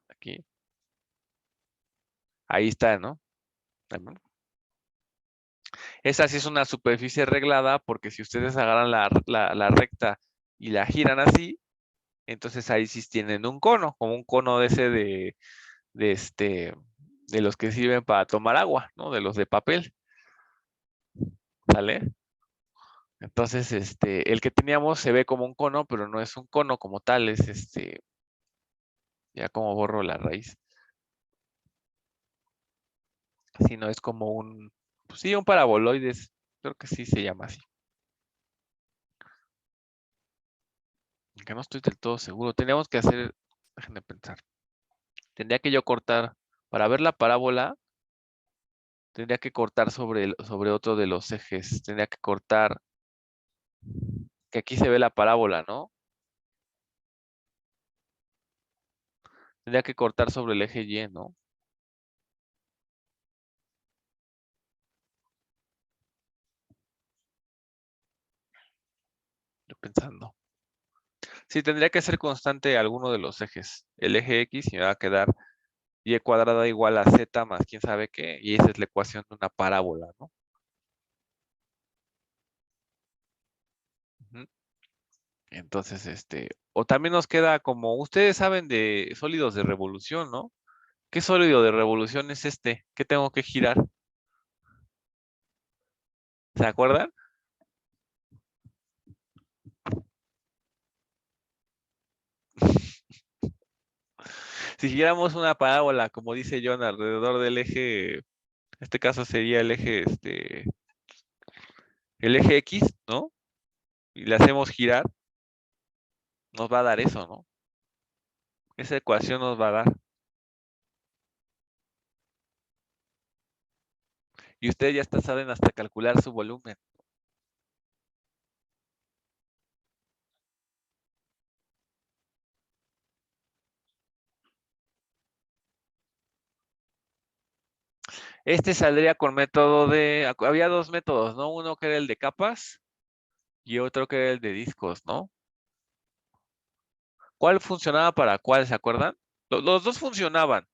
A: aquí. Ahí está, ¿no? Esa sí es una superficie reglada porque si ustedes agarran la recta y la giran así, entonces ahí sí tienen un cono, como un cono de ese de este, de los que sirven para tomar agua, ¿no? De los de papel, ¿sale? Entonces, el que teníamos se ve como un cono, pero no es un cono como tal, es ya como borro la raíz, sino es como pues sí, un paraboloide, creo que sí se llama así, aunque no estoy del todo seguro. Teníamos que hacer, déjenme pensar, tendría que yo cortar, para ver la parábola, tendría que cortar sobre otro de los ejes, tendría que cortar, que aquí se ve la parábola, ¿no? Tendría que cortar sobre el eje Y, ¿no? Yo pensando. Sí, tendría que ser constante alguno de los ejes. El eje X y me va a quedar Y cuadrada igual a Z más quién sabe qué, y esa es la ecuación de una parábola, ¿no? Ujú. Entonces, o también nos queda como, ustedes saben de sólidos de revolución, ¿no? ¿Qué sólido de revolución es este? ¿Qué tengo que girar? ¿Se acuerdan? Si giramos una parábola, como dice John, alrededor del eje este caso sería el eje X, ¿no? Y le hacemos girar, nos va a dar eso, ¿no? Esa ecuación nos va a dar. Y ustedes ya hasta saben hasta calcular su volumen. Este saldría con método había dos métodos, ¿no? Uno que era el de capas y otro que era el de discos, ¿no? ¿Cuál funcionaba para cuál, se acuerdan? Los dos funcionaban,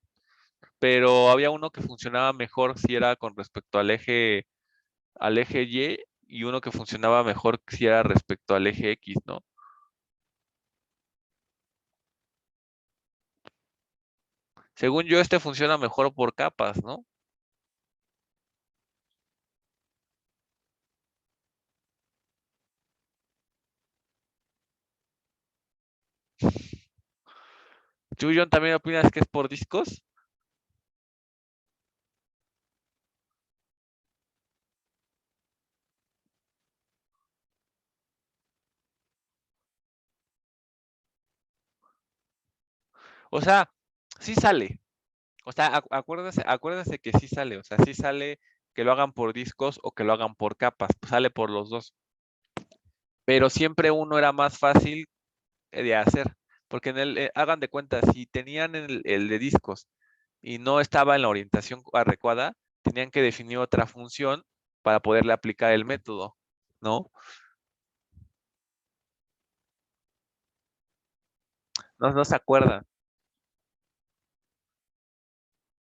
A: pero había uno que funcionaba mejor si era con respecto al eje y uno que funcionaba mejor si era respecto al eje X, ¿no? Según yo, este funciona mejor por capas, ¿no? ¿Tú, John, también opinas que es por discos? O sea, sí sale. O sea, acuérdese que sí sale. O sea, sí sale que lo hagan por discos o que lo hagan por capas. Pues sale por los dos. Pero siempre uno era más fácil de hacer. Porque hagan de cuenta, si tenían el de discos y no estaba en la orientación adecuada, tenían que definir otra función para poderle aplicar el método, ¿no? No se acuerdan.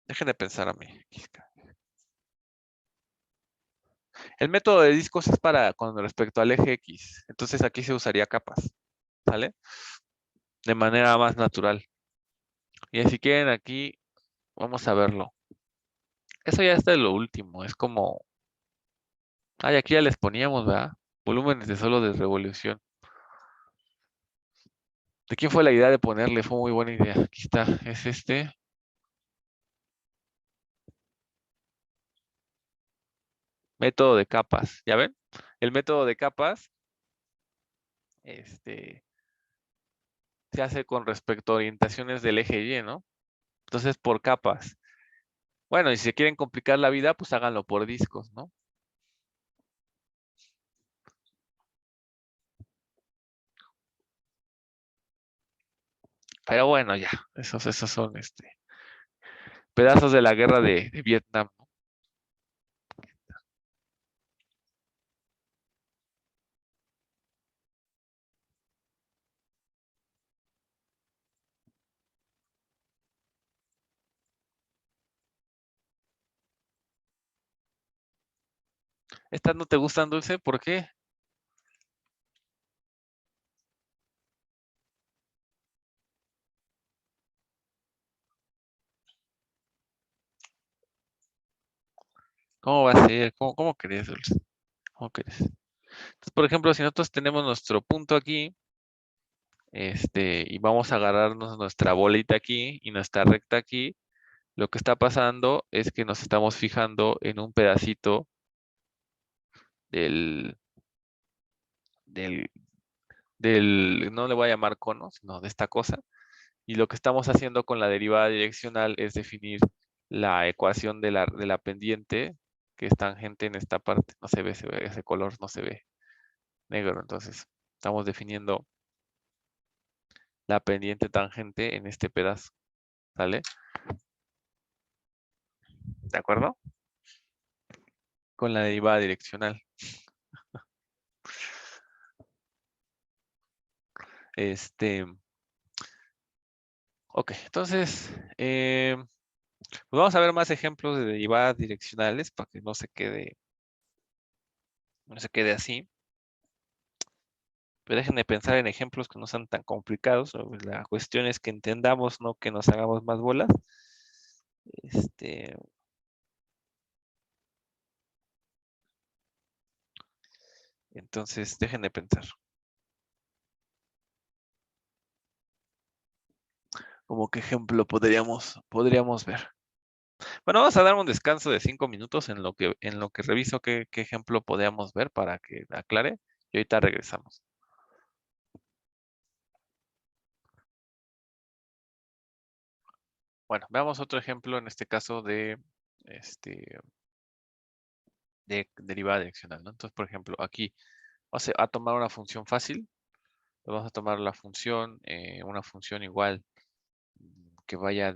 A: Dejen de pensar a mí. El método de discos es para con respecto al eje X. Entonces aquí se usaría capas, ¿sale? De manera más natural. Y si quieren aquí, vamos a verlo. Eso ya está de lo último. Es como, ay, aquí ya les poníamos, ¿verdad? Volúmenes de solo de revolución. ¿De quién fue la idea de ponerle? Fue muy buena idea. Aquí está. Es método de capas. ¿Ya ven? El método de capas, este, se hace con respecto a orientaciones del eje Y, ¿no? Entonces, por capas. Bueno, y si se quieren complicar la vida, pues háganlo por discos, ¿no? Pero bueno, ya. Esos son pedazos de la guerra de Vietnam, ¿no? ¿Estas no te gustan, Dulce? ¿Por qué? ¿Cómo va a ser? ¿Cómo crees, Dulce? ¿Cómo crees? Entonces, por ejemplo, si nosotros tenemos nuestro punto aquí, y vamos a agarrarnos nuestra bolita aquí y nuestra recta aquí, lo que está pasando es que nos estamos fijando en un pedacito del, del, no le voy a llamar cono, sino de esta cosa. Y lo que estamos haciendo con la derivada direccional es definir la ecuación de la pendiente que es tangente en esta parte. No ese color no se ve negro. Entonces, estamos definiendo la pendiente tangente en este pedazo. ¿Sale? ¿De acuerdo? Con la derivada direccional. Este, ok, entonces, pues vamos a ver más ejemplos de derivadas direccionales para que no se quede así. Pero dejen de pensar en ejemplos que no sean tan complicados. La cuestión es que entendamos, no que nos hagamos más bolas. Este, entonces, dejen de pensar. ¿Cómo qué ejemplo podríamos ver? Bueno, vamos a dar un descanso de 5 minutos en lo que reviso qué ejemplo podíamos ver para que aclare. Y ahorita regresamos. Bueno, veamos otro ejemplo en este caso este, de derivada direccional, ¿no? Entonces, por ejemplo, aquí vamos a tomar una función fácil. Vamos a tomar la función, una función igual que vaya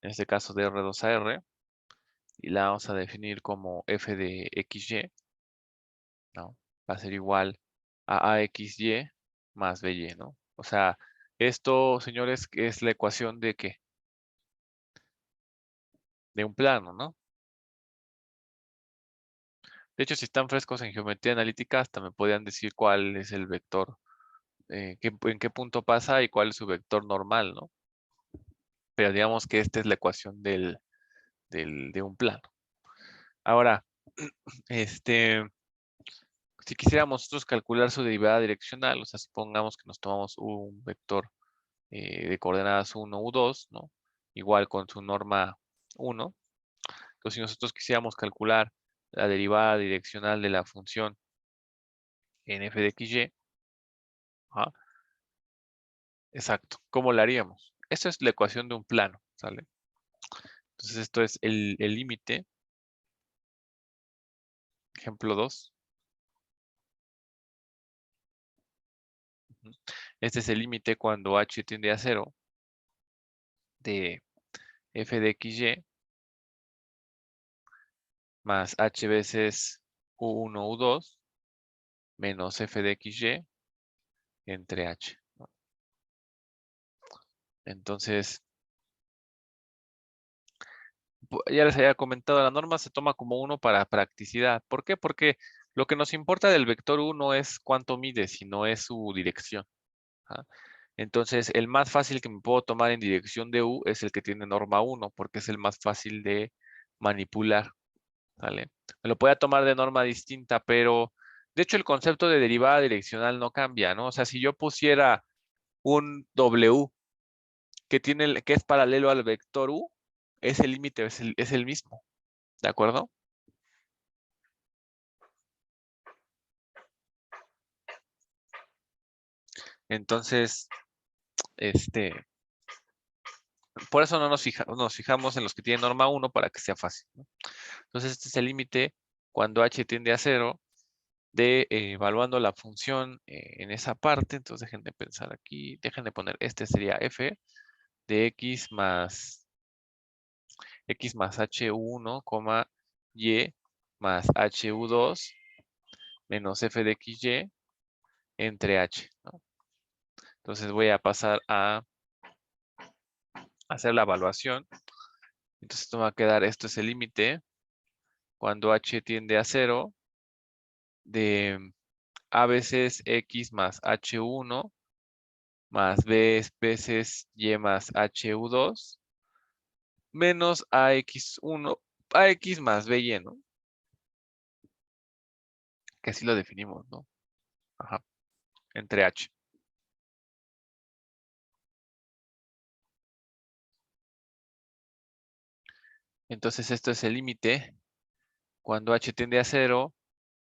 A: en este caso de R2 a R, y la vamos a definir como f de xy, ¿no? Va a ser igual a axy más by, ¿no? O sea, esto, señores, es la ecuación de ¿qué? De un plano, ¿no? De hecho, si están frescos en geometría analítica, hasta me podían decir cuál es el vector, en qué punto pasa y cuál es su vector normal, ¿no? Pero digamos que esta es la ecuación de un plano. Ahora, este, si quisiéramos nosotros calcular su derivada direccional, o sea, supongamos que nos tomamos un vector de coordenadas 1 u 2, ¿no? Igual con su norma 1. Entonces, si nosotros quisiéramos calcular la derivada direccional de la función en f de xy, ajá, exacto, ¿cómo la haríamos? Esta es la ecuación de un plano, ¿sale? Entonces, esto es el límite, ejemplo 2. Este es el límite cuando h tiende a 0 de f de xy más h veces u1, u2 menos f de xy entre h, ¿no? Entonces, ya les había comentado, la norma se toma como 1 para practicidad. ¿Por qué? Porque lo que nos importa del vector u no es cuánto mide, sino es su dirección. ¿Ah? Entonces, el más fácil que me puedo tomar en dirección de u es el que tiene norma 1, porque es el más fácil de manipular. ¿Vale? Me lo podía tomar de norma distinta, pero de hecho el concepto de derivada direccional no cambia, ¿no? O sea, si yo pusiera un W que es paralelo al vector U, ese límite es el mismo, ¿de acuerdo? Entonces, este, por eso no nos fijamos en los que tienen norma 1 para que sea fácil, ¿no? Entonces, este es el límite cuando h tiende a 0 de evaluando la función en esa parte. Entonces, dejen de pensar aquí, dejen de poner, este sería f de x más hu1, y más hu2 menos f de xy entre h, ¿no? Entonces voy a pasar a hacer la evaluación. Entonces esto me va a quedar, esto es el límite cuando h tiende a 0 de a veces x más hu1 más b veces y más hu2 menos ax más by, ¿no? Que así lo definimos, ¿no? Ajá, entre h. Entonces esto es el límite cuando h tiende a 0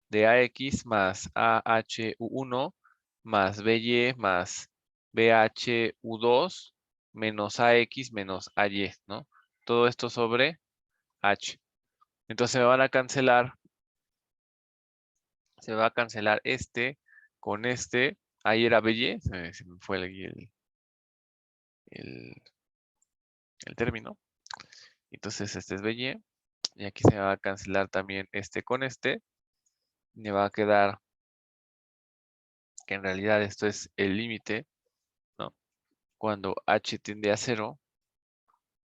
A: de ax más ahu1 más by más bhu2 menos ax menos ay, ¿no? Todo esto sobre h. Entonces se va a cancelar este con este. Ahí era by, se me fue el, el término. Entonces este es by. Y aquí se va a cancelar también este con este. Me va a quedar que en realidad esto es el límite, ¿no? Cuando h tiende a 0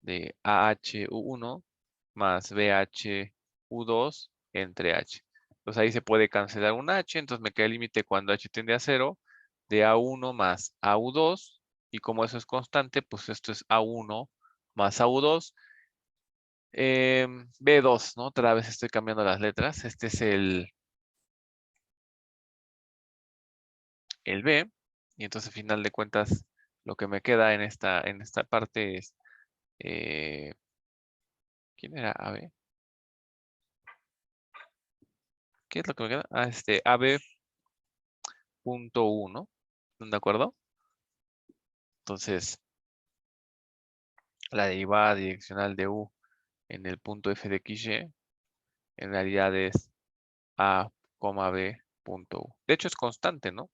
A: de AHU1 más BHU2 entre H. Entonces ahí se puede cancelar un H, entonces me queda el límite cuando H tiende a 0 de A1 más AU2, y como eso es constante, pues esto es A1 más AU2. B2, ¿no? Otra vez estoy cambiando las letras. Este es el B, y entonces al final de cuentas lo que me queda en esta parte es ¿Quién era AB? ¿Qué es lo que me queda? Ah, AB.1, ¿no? ¿Están de acuerdo? Entonces, la derivada direccional de U en el punto f de xy en realidad es A, B punto U. De hecho, es constante, ¿no?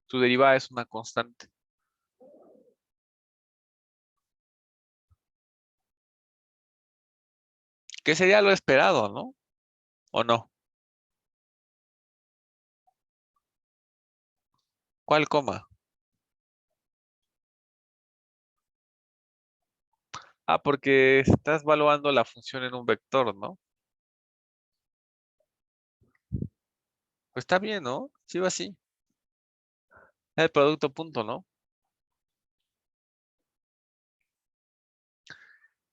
A: Su derivada es una constante. ¿Qué sería lo esperado, no? ¿O no? ¿Cuál coma? Ah, porque estás evaluando la función en un vector, ¿no? Pues está bien, ¿no? Sí va así. El producto punto, ¿no?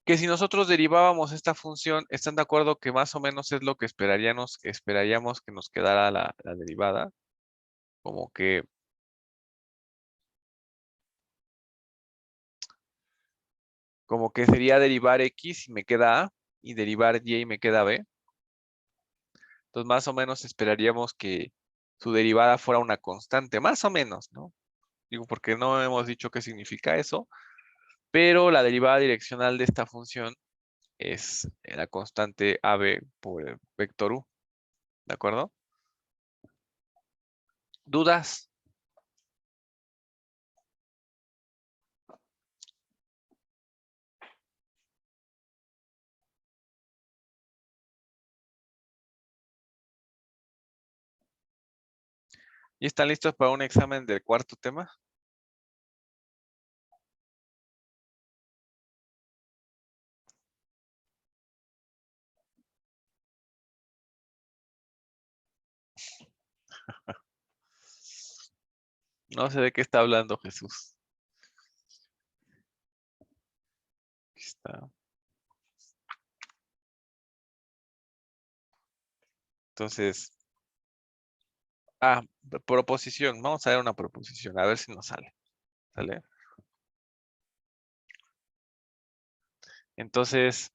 A: Que si nosotros derivábamos esta función, ¿están de acuerdo que más o menos es lo que esperaríamos que nos quedara la derivada? Como que, como que sería derivar x y me queda a, y derivar y me queda b. Entonces más o menos esperaríamos que su derivada fuera una constante, más o menos, ¿no? Digo, porque no hemos dicho qué significa eso, pero la derivada direccional de esta función es la constante AB por el vector U, ¿de acuerdo? ¿Dudas? ¿Y están listos para un examen del cuarto tema? No sé de qué está hablando Jesús. Aquí está. Entonces, proposición. Vamos a ver una proposición, a ver si nos sale. ¿Sale? Entonces,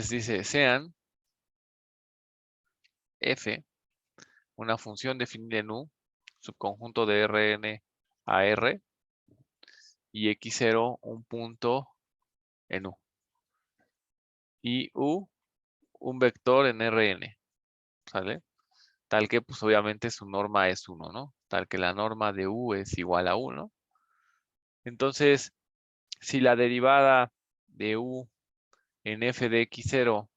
A: dice, sean f una función definida en U, subconjunto de Rn a R, y x0 un punto en U. Y U un vector en Rn, ¿sale? Tal que, pues obviamente su norma es 1, ¿no? Tal que la norma de U es igual a 1. Entonces, si la derivada de U en f de x0,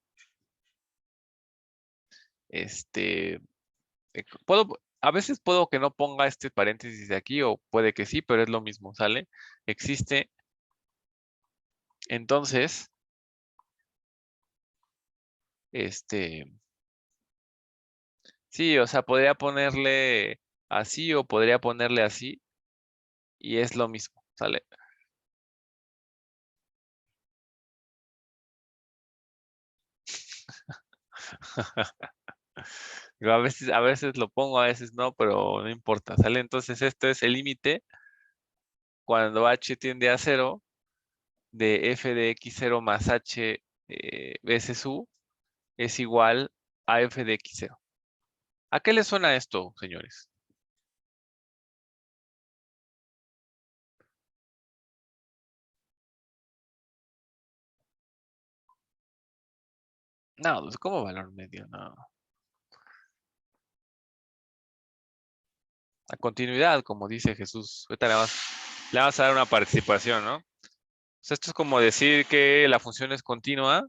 A: este, a veces puedo que no ponga este paréntesis de aquí, o puede que sí, pero es lo mismo, ¿sale? Existe, entonces, este, sí, o sea, podría ponerle así o podría ponerle así, y es lo mismo, ¿sale? Yo a veces lo pongo, a veces no, pero no importa, ¿sale? Entonces esto es el límite cuando h tiende a 0 de f de x0 más h veces u es igual a f de x0. ¿A qué le suena esto, señores? No, pues como valor medio, no. A continuidad, como dice Jesús. Ahorita le vamos a dar una participación, ¿no? O sea, esto es como decir que la función es continua,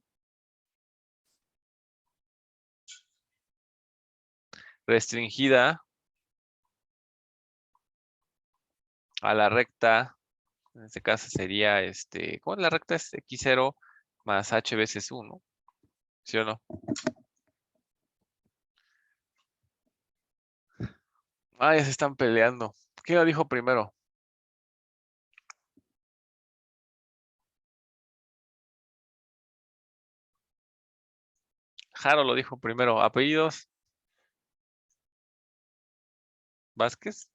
A: restringida a la recta. En este caso sería, ¿cómo es la recta? Es x0 más h veces 1, ¿sí o no? Ah, ya se están peleando. ¿Quién lo dijo primero? Jaro lo dijo primero. Apellidos. Vázquez.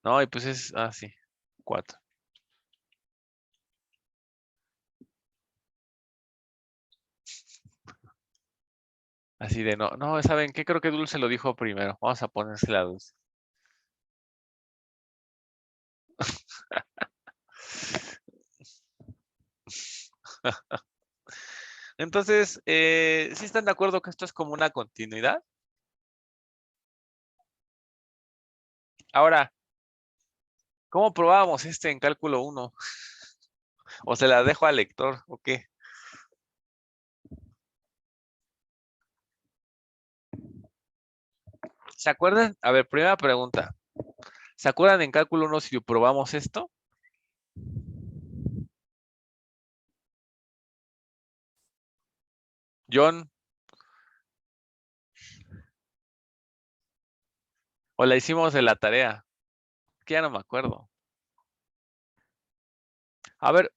A: No, y pues es, sí, 4. Así de no, no, ¿saben qué? Creo que Dulce lo dijo primero. Vamos a ponérsela a Dulce. Entonces, ¿sí están de acuerdo que esto es como una continuidad? Ahora, ¿cómo probábamos este en cálculo 1? ¿O se la dejo al lector o qué? ¿Se acuerdan? A ver, primera pregunta. ¿Se acuerdan en cálculo 1 si probamos esto? John, ¿o la hicimos de la tarea? Que ya no me acuerdo. A ver,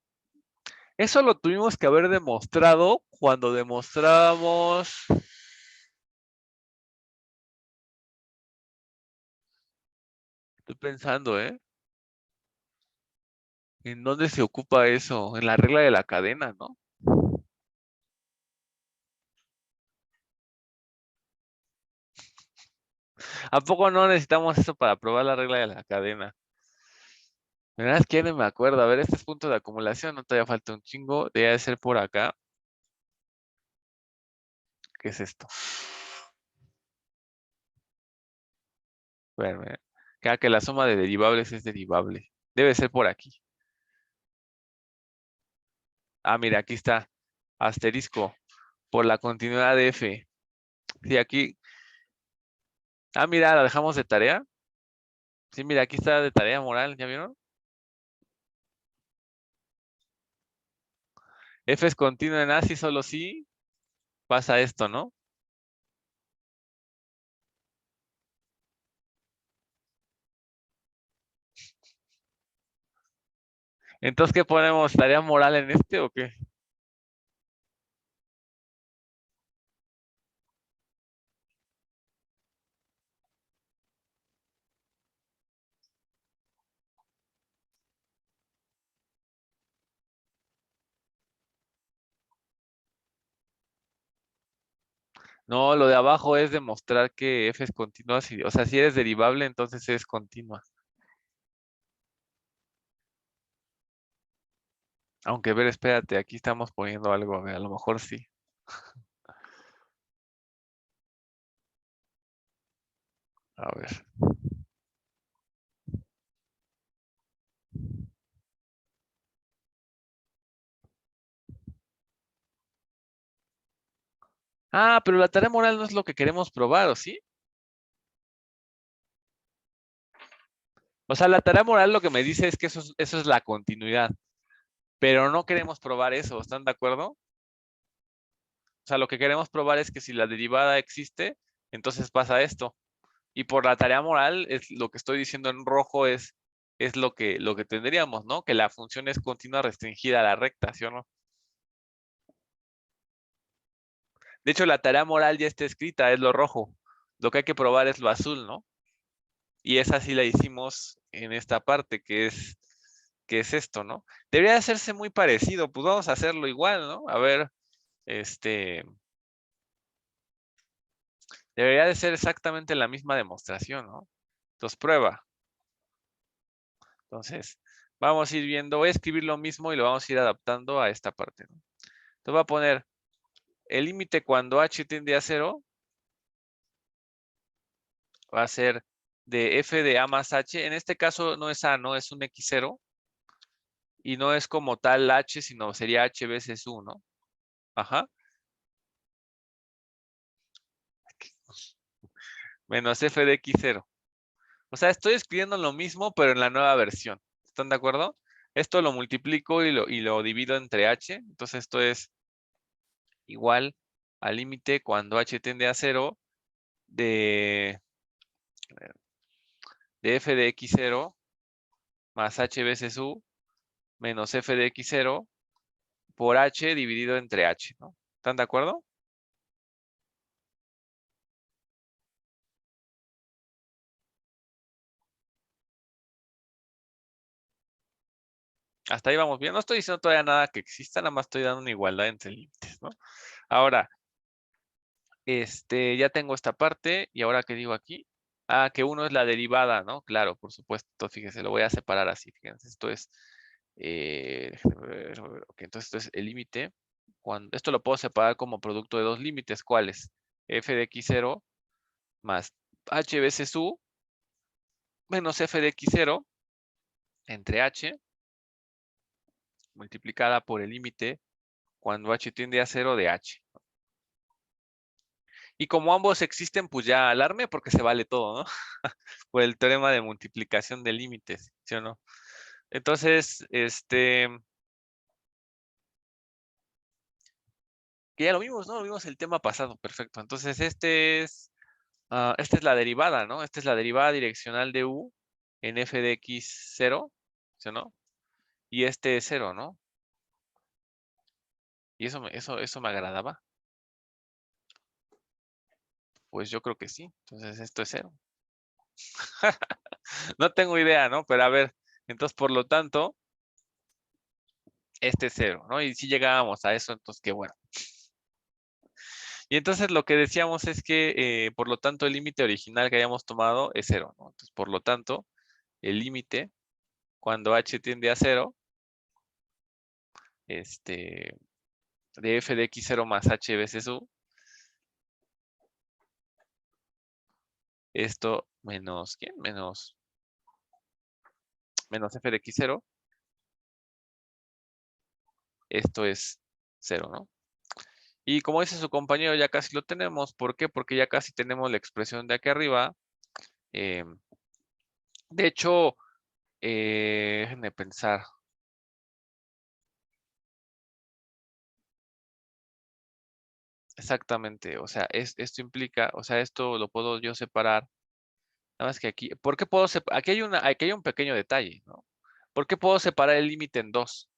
A: eso lo tuvimos que haber demostrado cuando demostrábamos. Estoy pensando, ¿eh? ¿En dónde se ocupa eso? En la regla de la cadena, ¿no? ¿A poco no necesitamos eso para probar la regla de la cadena? ¿Verdad? Es que ya no me acuerdo. A ver, este es punto de acumulación, no todavía falta un chingo. Debe de ser por acá. ¿Qué es esto? Espérame. Que la suma de derivables es derivable. Debe ser por aquí. Ah, mira, aquí está. Asterisco. Por la continuidad de f. Sí, aquí. Ah, mira, la dejamos de tarea. Sí, mira, aquí está de tarea moral, ¿ya vieron? F es continua en A, sí, solo si pasa esto, ¿no? Entonces, ¿qué ponemos? ¿Tarea moral en este o qué? No, lo de abajo es demostrar que f es continua. O sea, si eres derivable, entonces es continua. Aunque, a ver, espérate, aquí estamos poniendo algo, a ver, a lo mejor sí. A ver. Ah, pero la tarea moral no es lo que queremos probar, ¿o sí? O sea, la tarea moral lo que me dice es que eso es la continuidad, pero no queremos probar eso, ¿están de acuerdo? O sea, lo que queremos probar es que si la derivada existe, entonces pasa esto. Y por la tarea moral, es lo que estoy diciendo en rojo es lo que tendríamos, ¿no? Que la función es continua restringida a la recta, ¿sí o no? De hecho, la tarea moral ya está escrita, es lo rojo. Lo que hay que probar es lo azul, ¿no? Y esa sí la hicimos en esta parte, que es esto, ¿no? Debería hacerse muy parecido, pues vamos a hacerlo igual, ¿no? A ver, este, debería de ser exactamente la misma demostración, ¿no? Entonces, prueba. Entonces, vamos a ir viendo, voy a escribir lo mismo y lo vamos a ir adaptando a esta parte, ¿no? Entonces, voy a poner el límite cuando h tiende a 0 va a ser de f de a más h. En este caso no es a, no es un x0 y no es como tal h, sino sería h veces 1. Ajá. Menos f de x0. O sea, estoy escribiendo lo mismo, pero en la nueva versión. ¿Están de acuerdo? Esto lo multiplico y lo divido entre h. Entonces esto es igual al límite cuando h tiende a 0 de, de f de x0 más h veces u menos f de x0 por h dividido entre h, ¿no? ¿Están de acuerdo? Hasta ahí vamos bien. No estoy diciendo todavía nada que exista, nada más estoy dando una igualdad entre límites, ¿no? Ahora, ya tengo esta parte y ahora ¿qué digo aquí? Ah, que uno es la derivada, ¿no? Claro, por supuesto. Entonces, fíjense, lo voy a separar así, fíjense. Esto es, ok, entonces esto es el límite. Esto lo puedo separar como producto de dos límites. ¿Cuáles? F de x0 más h veces u menos f de x0 entre h multiplicada por el límite cuando h tiende a 0 de h. Y como ambos existen, pues ya alarme porque se vale todo, ¿no? Por el teorema de multiplicación de límites, ¿sí o no? Entonces, que ya lo vimos, ¿no? Lo vimos el tema pasado, perfecto. Entonces, esta es la derivada, ¿no? Esta es la derivada direccional de u en f de x0, ¿sí o no? Y este es 0, ¿no? Y eso me agradaba. Pues yo creo que sí. Entonces, esto es 0. No tengo idea, ¿no? Pero a ver, entonces, por lo tanto, este es 0, ¿no? Y si llegábamos a eso, entonces qué bueno. Y entonces lo que decíamos es que, por lo tanto, el límite original que hayamos tomado es 0, ¿no? Entonces, por lo tanto, el límite, cuando h tiende a 0, de f de x0 más h veces u, esto menos, ¿quién? Menos f de x0, esto es 0, ¿no? Y como dice su compañero, ya casi lo tenemos. ¿Por qué? Porque ya casi tenemos la expresión de aquí arriba. De hecho, déjenme pensar. Exactamente, o sea, esto implica, o sea, esto lo puedo yo separar. Nada más que aquí, ¿por qué puedo separar? Aquí hay un pequeño detalle, ¿no? ¿Por qué puedo separar el límite en dos?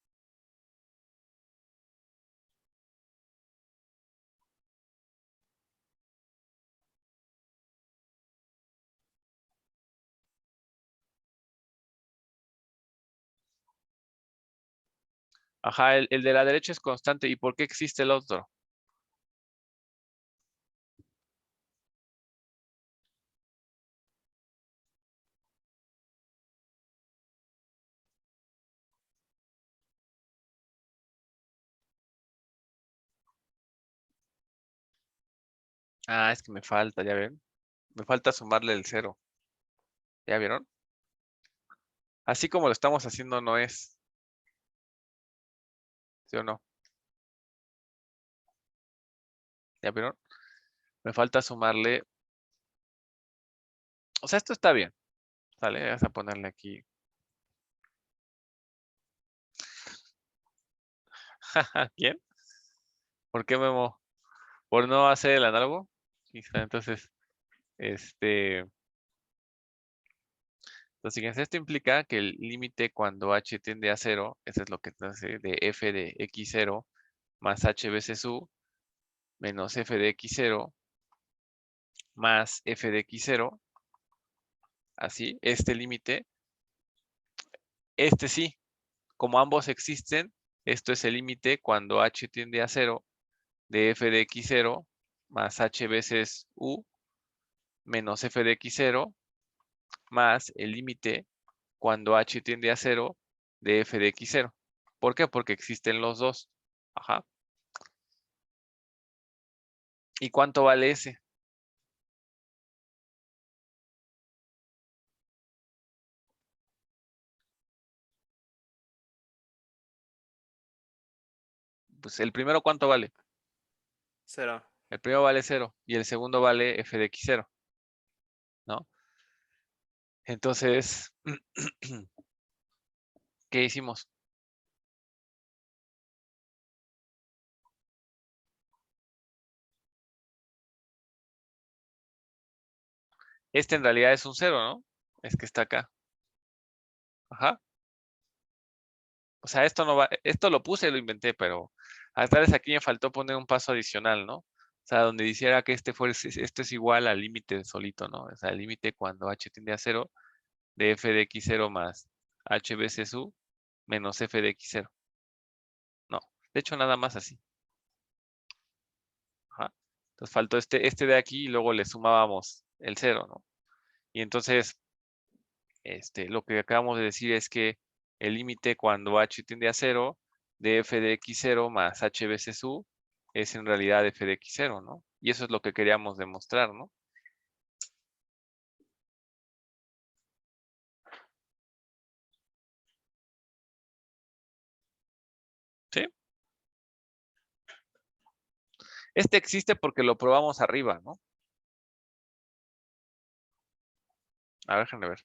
A: Ajá, el de la derecha es constante. ¿Y por qué existe el otro? Ah, es que me falta, ¿ya ven? Me falta sumarle el cero. ¿Ya vieron? Así como lo estamos haciendo no es, ¿sí o no? ¿Ya vieron? Me falta sumarle, o sea, esto está bien, ¿sale? Vamos a ponerle aquí. ¿Quién? ¿Por qué Memo? ¿Por no hacer el análogo? Quizá, entonces, este... Entonces, fíjense, esto implica que el límite cuando h tiende a 0, eso es lo que hace de f de x0 más h veces u menos f de x0 más f de x0, así, este límite, sí, como ambos existen, esto es el límite cuando h tiende a 0 de f de x0 más h veces u menos f de x0 más el límite cuando h tiende a 0 de f de x0. ¿Por qué? Porque existen los dos. Ajá. ¿Y cuánto vale ese? Pues el primero, ¿cuánto vale?
C: 0.
A: El primero vale 0 y el segundo vale f de x0, ¿no? Entonces, ¿qué hicimos? Este en realidad es un 0, ¿no? Es que está acá. Ajá. O sea, esto no va, esto lo puse y lo inventé, pero tal vez aquí me faltó poner un paso adicional, ¿no? O sea, donde dijera que esto es igual al límite solito, ¿no? O sea, el límite cuando h tiende a 0 de f de x0 más h veces u menos f de x0. No, de hecho nada más así. Ajá. Entonces faltó este de aquí y luego le sumábamos el 0, ¿no? Y entonces, lo que acabamos de decir es que el límite cuando h tiende a 0 de f de x0 más h veces u es en realidad f de x0, ¿no? Y eso es lo que queríamos demostrar, ¿no? ¿Sí? Este existe porque lo probamos arriba, ¿no? A ver, déjenme ver.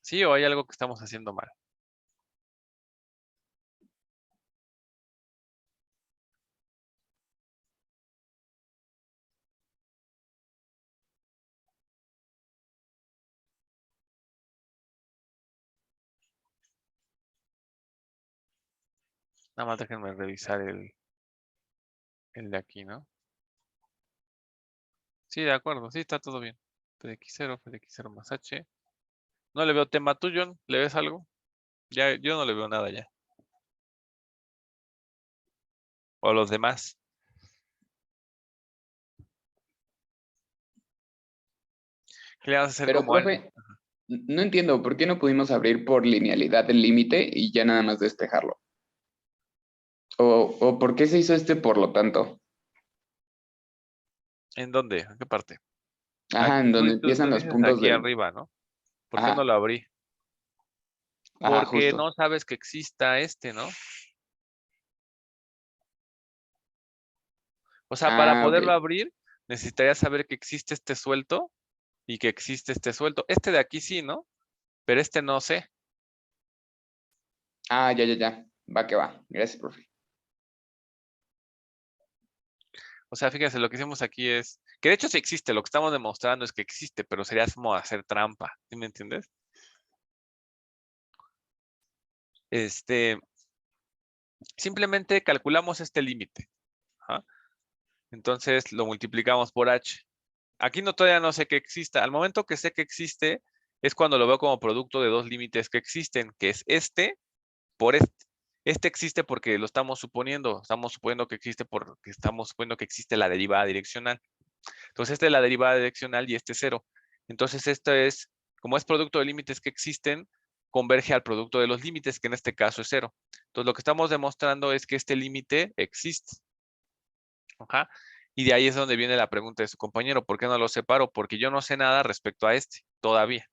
A: ¿Sí o hay algo que estamos haciendo mal? Nada más déjenme revisar el de aquí, ¿no? Sí, de acuerdo, sí, está todo bien. F de x0, f de x0 más h. No le veo tema tuyo, ¿le ves algo? Ya, yo no le veo nada ya. O los demás. ¿Qué le vas a hacer
D: Pero,
A: como al?
D: profe, no entiendo, ¿por qué no pudimos abrir por linealidad el límite y ya nada más despejarlo? ¿O por qué se hizo este por lo tanto?
A: ¿En dónde? ¿En qué parte?
D: Ajá, en donde
A: Tú
D: empiezan los
A: dices
D: puntos
A: aquí
D: del...
A: arriba, ¿no? ¿Por qué no
D: Ajá,
A: lo abrí?
D: ajá,
A: Porque
D: justo.
A: no sabes que exista ¿no? O sea, para
D: Ah, ok.
A: poderlo abrir, necesitarías saber que existe este suelto y que existe este suelto. Este de aquí sí, ¿no? Pero este no sé.
D: Ah, ya. Va que va. Gracias, profe.
A: O sea, fíjense, lo que hicimos aquí es, que de hecho sí existe, lo que estamos demostrando es que existe, pero sería como hacer trampa, ¿sí me entiendes? Simplemente calculamos este límite. Ajá. Entonces lo multiplicamos por h. Aquí todavía no sé que exista. Al momento que sé que existe, es cuando lo veo como producto de dos límites que existen, que es este por este. Este existe porque lo estamos suponiendo. Estamos suponiendo que existe porque estamos suponiendo que existe la derivada direccional. Entonces, esta es la derivada direccional y este es 0. Entonces, esto es, como es producto de límites que existen, converge al producto de los límites, que en este caso es 0. Entonces, lo que estamos demostrando es que este límite existe. Ajá. Y de ahí es donde viene la pregunta de su compañero, ¿por qué no lo separo? Porque yo no sé nada respecto a este, todavía.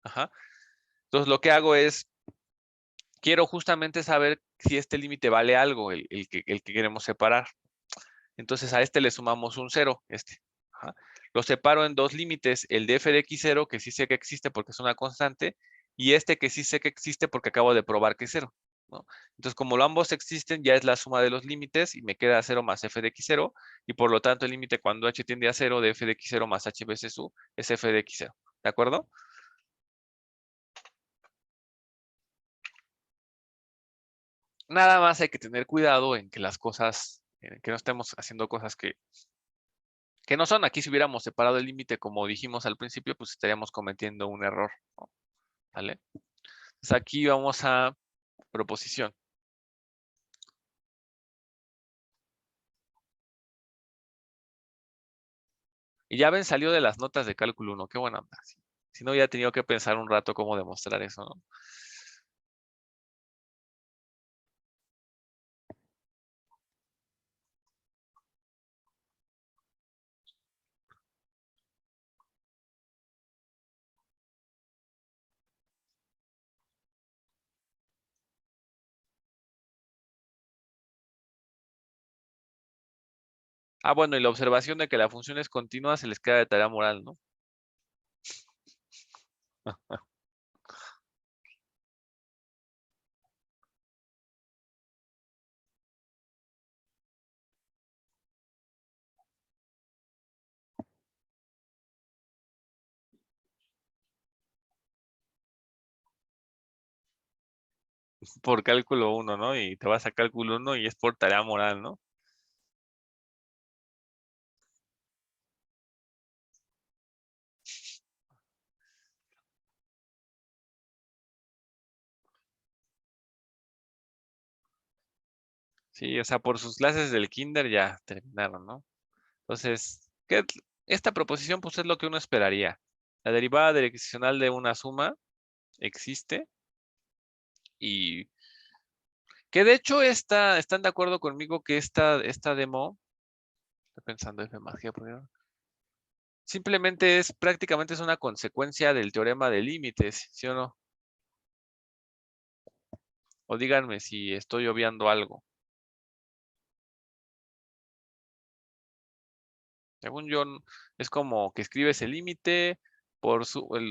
A: Ajá. Entonces, lo que hago es, quiero justamente saber si este límite vale algo, el que queremos separar. Entonces a este le sumamos un 0, Ajá. Lo separo en dos límites, el de f de x0, que sí sé que existe porque es una constante, y este que sí sé que existe porque acabo de probar que es 0, ¿no? Entonces, como ambos existen, ya es la suma de los límites y me queda 0 más f de x0, y por lo tanto el límite cuando h tiende a 0 de f de x0 más h veces u es f de x0, ¿de acuerdo? Nada más hay que tener cuidado en que las cosas, en que no estemos haciendo cosas que no son. Aquí si hubiéramos separado el límite como dijimos al principio, pues estaríamos cometiendo un error, ¿no? ¿Vale? Entonces aquí vamos a proposición. Y ya ven, salió de las notas de cálculo 1, qué buena onda. Si no, ya he tenido que pensar un rato cómo demostrar eso, ¿no? Ah, bueno, y la observación de que la función es continua se les queda de tarea moral, ¿no? por cálculo 1, ¿no? Y te vas a cálculo 1 y es por tarea moral, ¿no? Sí, o sea, por sus clases del kinder ya terminaron, ¿no? Entonces, esta proposición pues es lo que uno esperaría. La derivada direccional de una suma existe y que de hecho están de acuerdo conmigo que esta demo, estoy pensando F más G, simplemente prácticamente es una consecuencia del teorema de límites, ¿sí o no? O díganme si estoy obviando algo. Según yo, es como que escribes el límite,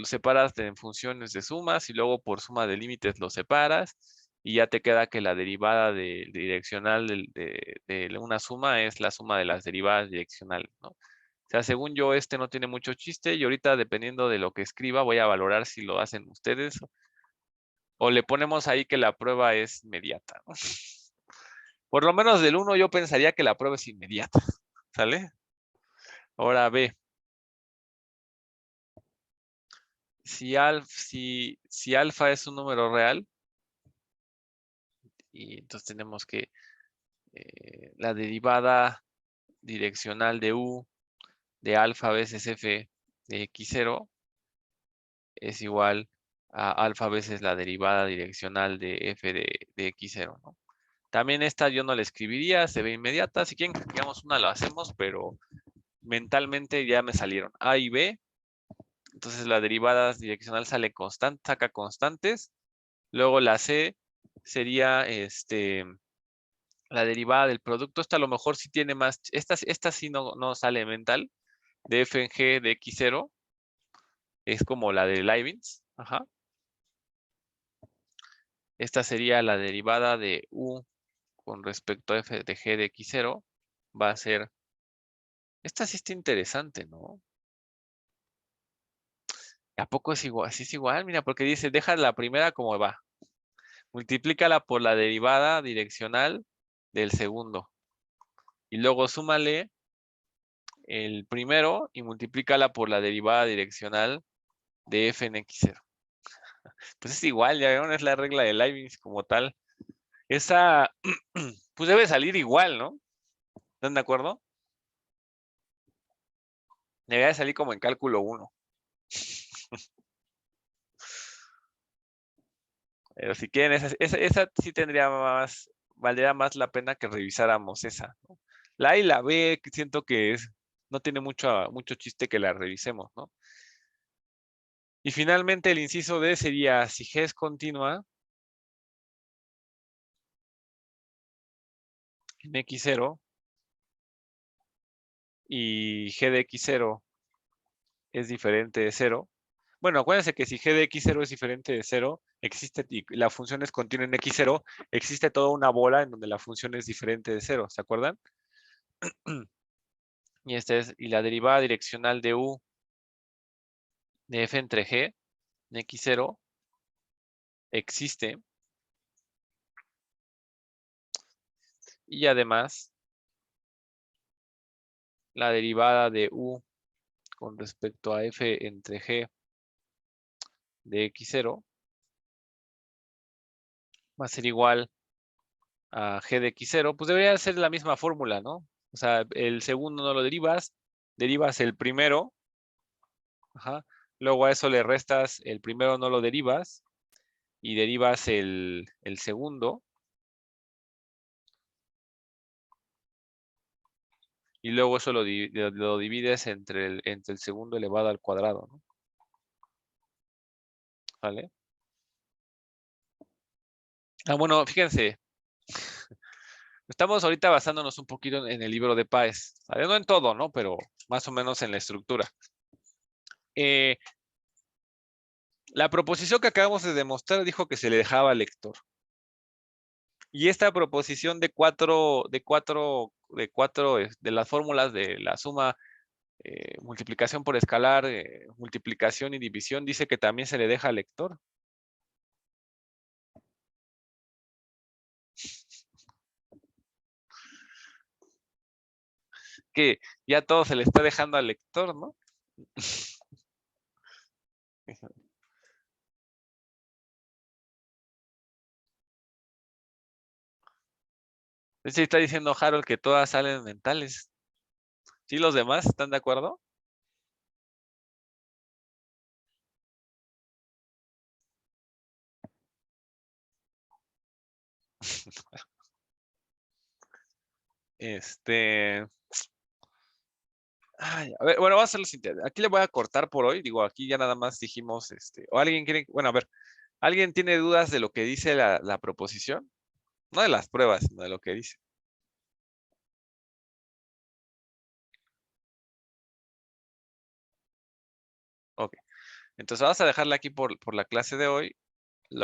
A: separas en funciones de sumas y luego por suma de límites lo separas y ya te queda que la derivada direccional de una suma es la suma de las derivadas direccionales, ¿no? O sea, según yo, este no tiene mucho chiste y ahorita dependiendo de lo que escriba voy a valorar si lo hacen ustedes o le ponemos ahí que la prueba es inmediata, ¿no? Por lo menos del 1 yo pensaría que la prueba es inmediata, ¿sale? Ahora B. Si alfa es un número real, y entonces tenemos que la derivada direccional de u de alfa veces f de x0 es igual a alfa veces la derivada direccional de f de x0, ¿no? También esta yo no la escribiría, se ve inmediata. Si quieren que escribamos una, lo hacemos, pero mentalmente ya me salieron a y b. Entonces la derivada direccional saca constantes. Luego la c sería la derivada del producto. Esta a lo mejor sí tiene más, esta sí no sale mental, de f en g de x0, es como la de Leibniz. Ajá. Esta sería la derivada de u con respecto a f de g de x0, va a ser, esta sí está interesante, ¿no? ¿A poco es igual? Sí es igual, mira, porque dice, deja la primera como va, multiplícala por la derivada direccional del segundo, y luego súmale el primero y multiplícala por la derivada direccional de f en x0. Pues es igual, ya vieron, es la regla de Leibniz como tal. Esa, pues debe salir igual, ¿no? ¿Están de acuerdo? Debería de salir como en cálculo 1. Pero si quieren, esa sí valdría más la pena que revisáramos esa, ¿no? La A y la B siento que no tiene mucho chiste que la revisemos, ¿no? Y finalmente el inciso D sería, si G es continua en X0 y G de X0 es diferente de 0. Bueno, acuérdense que si G de X0 es diferente de 0, existe, y la función es continua en X0, existe toda una bola en donde la función es diferente de 0, ¿se acuerdan? Y la derivada direccional de U de F entre G en X0 existe. Y además, la derivada de U con respecto a F entre G de X0 va a ser igual a G de X0, pues debería ser la misma fórmula, ¿no? O sea, el segundo no lo derivas el primero, ajá, luego a eso le restas el primero no lo derivas y derivas el segundo y luego eso lo divides entre el segundo elevado al cuadrado, ¿no? ¿Vale? Ah, bueno, fíjense, estamos ahorita basándonos un poquito en el libro de Páez, ¿vale? No en todo, ¿no? Pero más o menos en la estructura. La proposición que acabamos de demostrar dijo que se le dejaba al lector. Y esta proposición de las fórmulas de la suma, multiplicación por escalar, multiplicación y división, dice que también se le deja al lector. que ya todo se le está dejando al lector, ¿no? Sí, está diciendo Harold que todas salen mentales. ¿Sí los demás están de acuerdo? Ay, a ver, bueno, vamos a hacer lo siguiente. Aquí le voy a cortar por hoy. Digo, aquí ya nada más dijimos, o alguien quiere, bueno, a ver, ¿alguien tiene dudas de lo que dice la proposición? No de las pruebas, sino de lo que dice. Ok. Entonces vamos a dejarla aquí por la clase de hoy.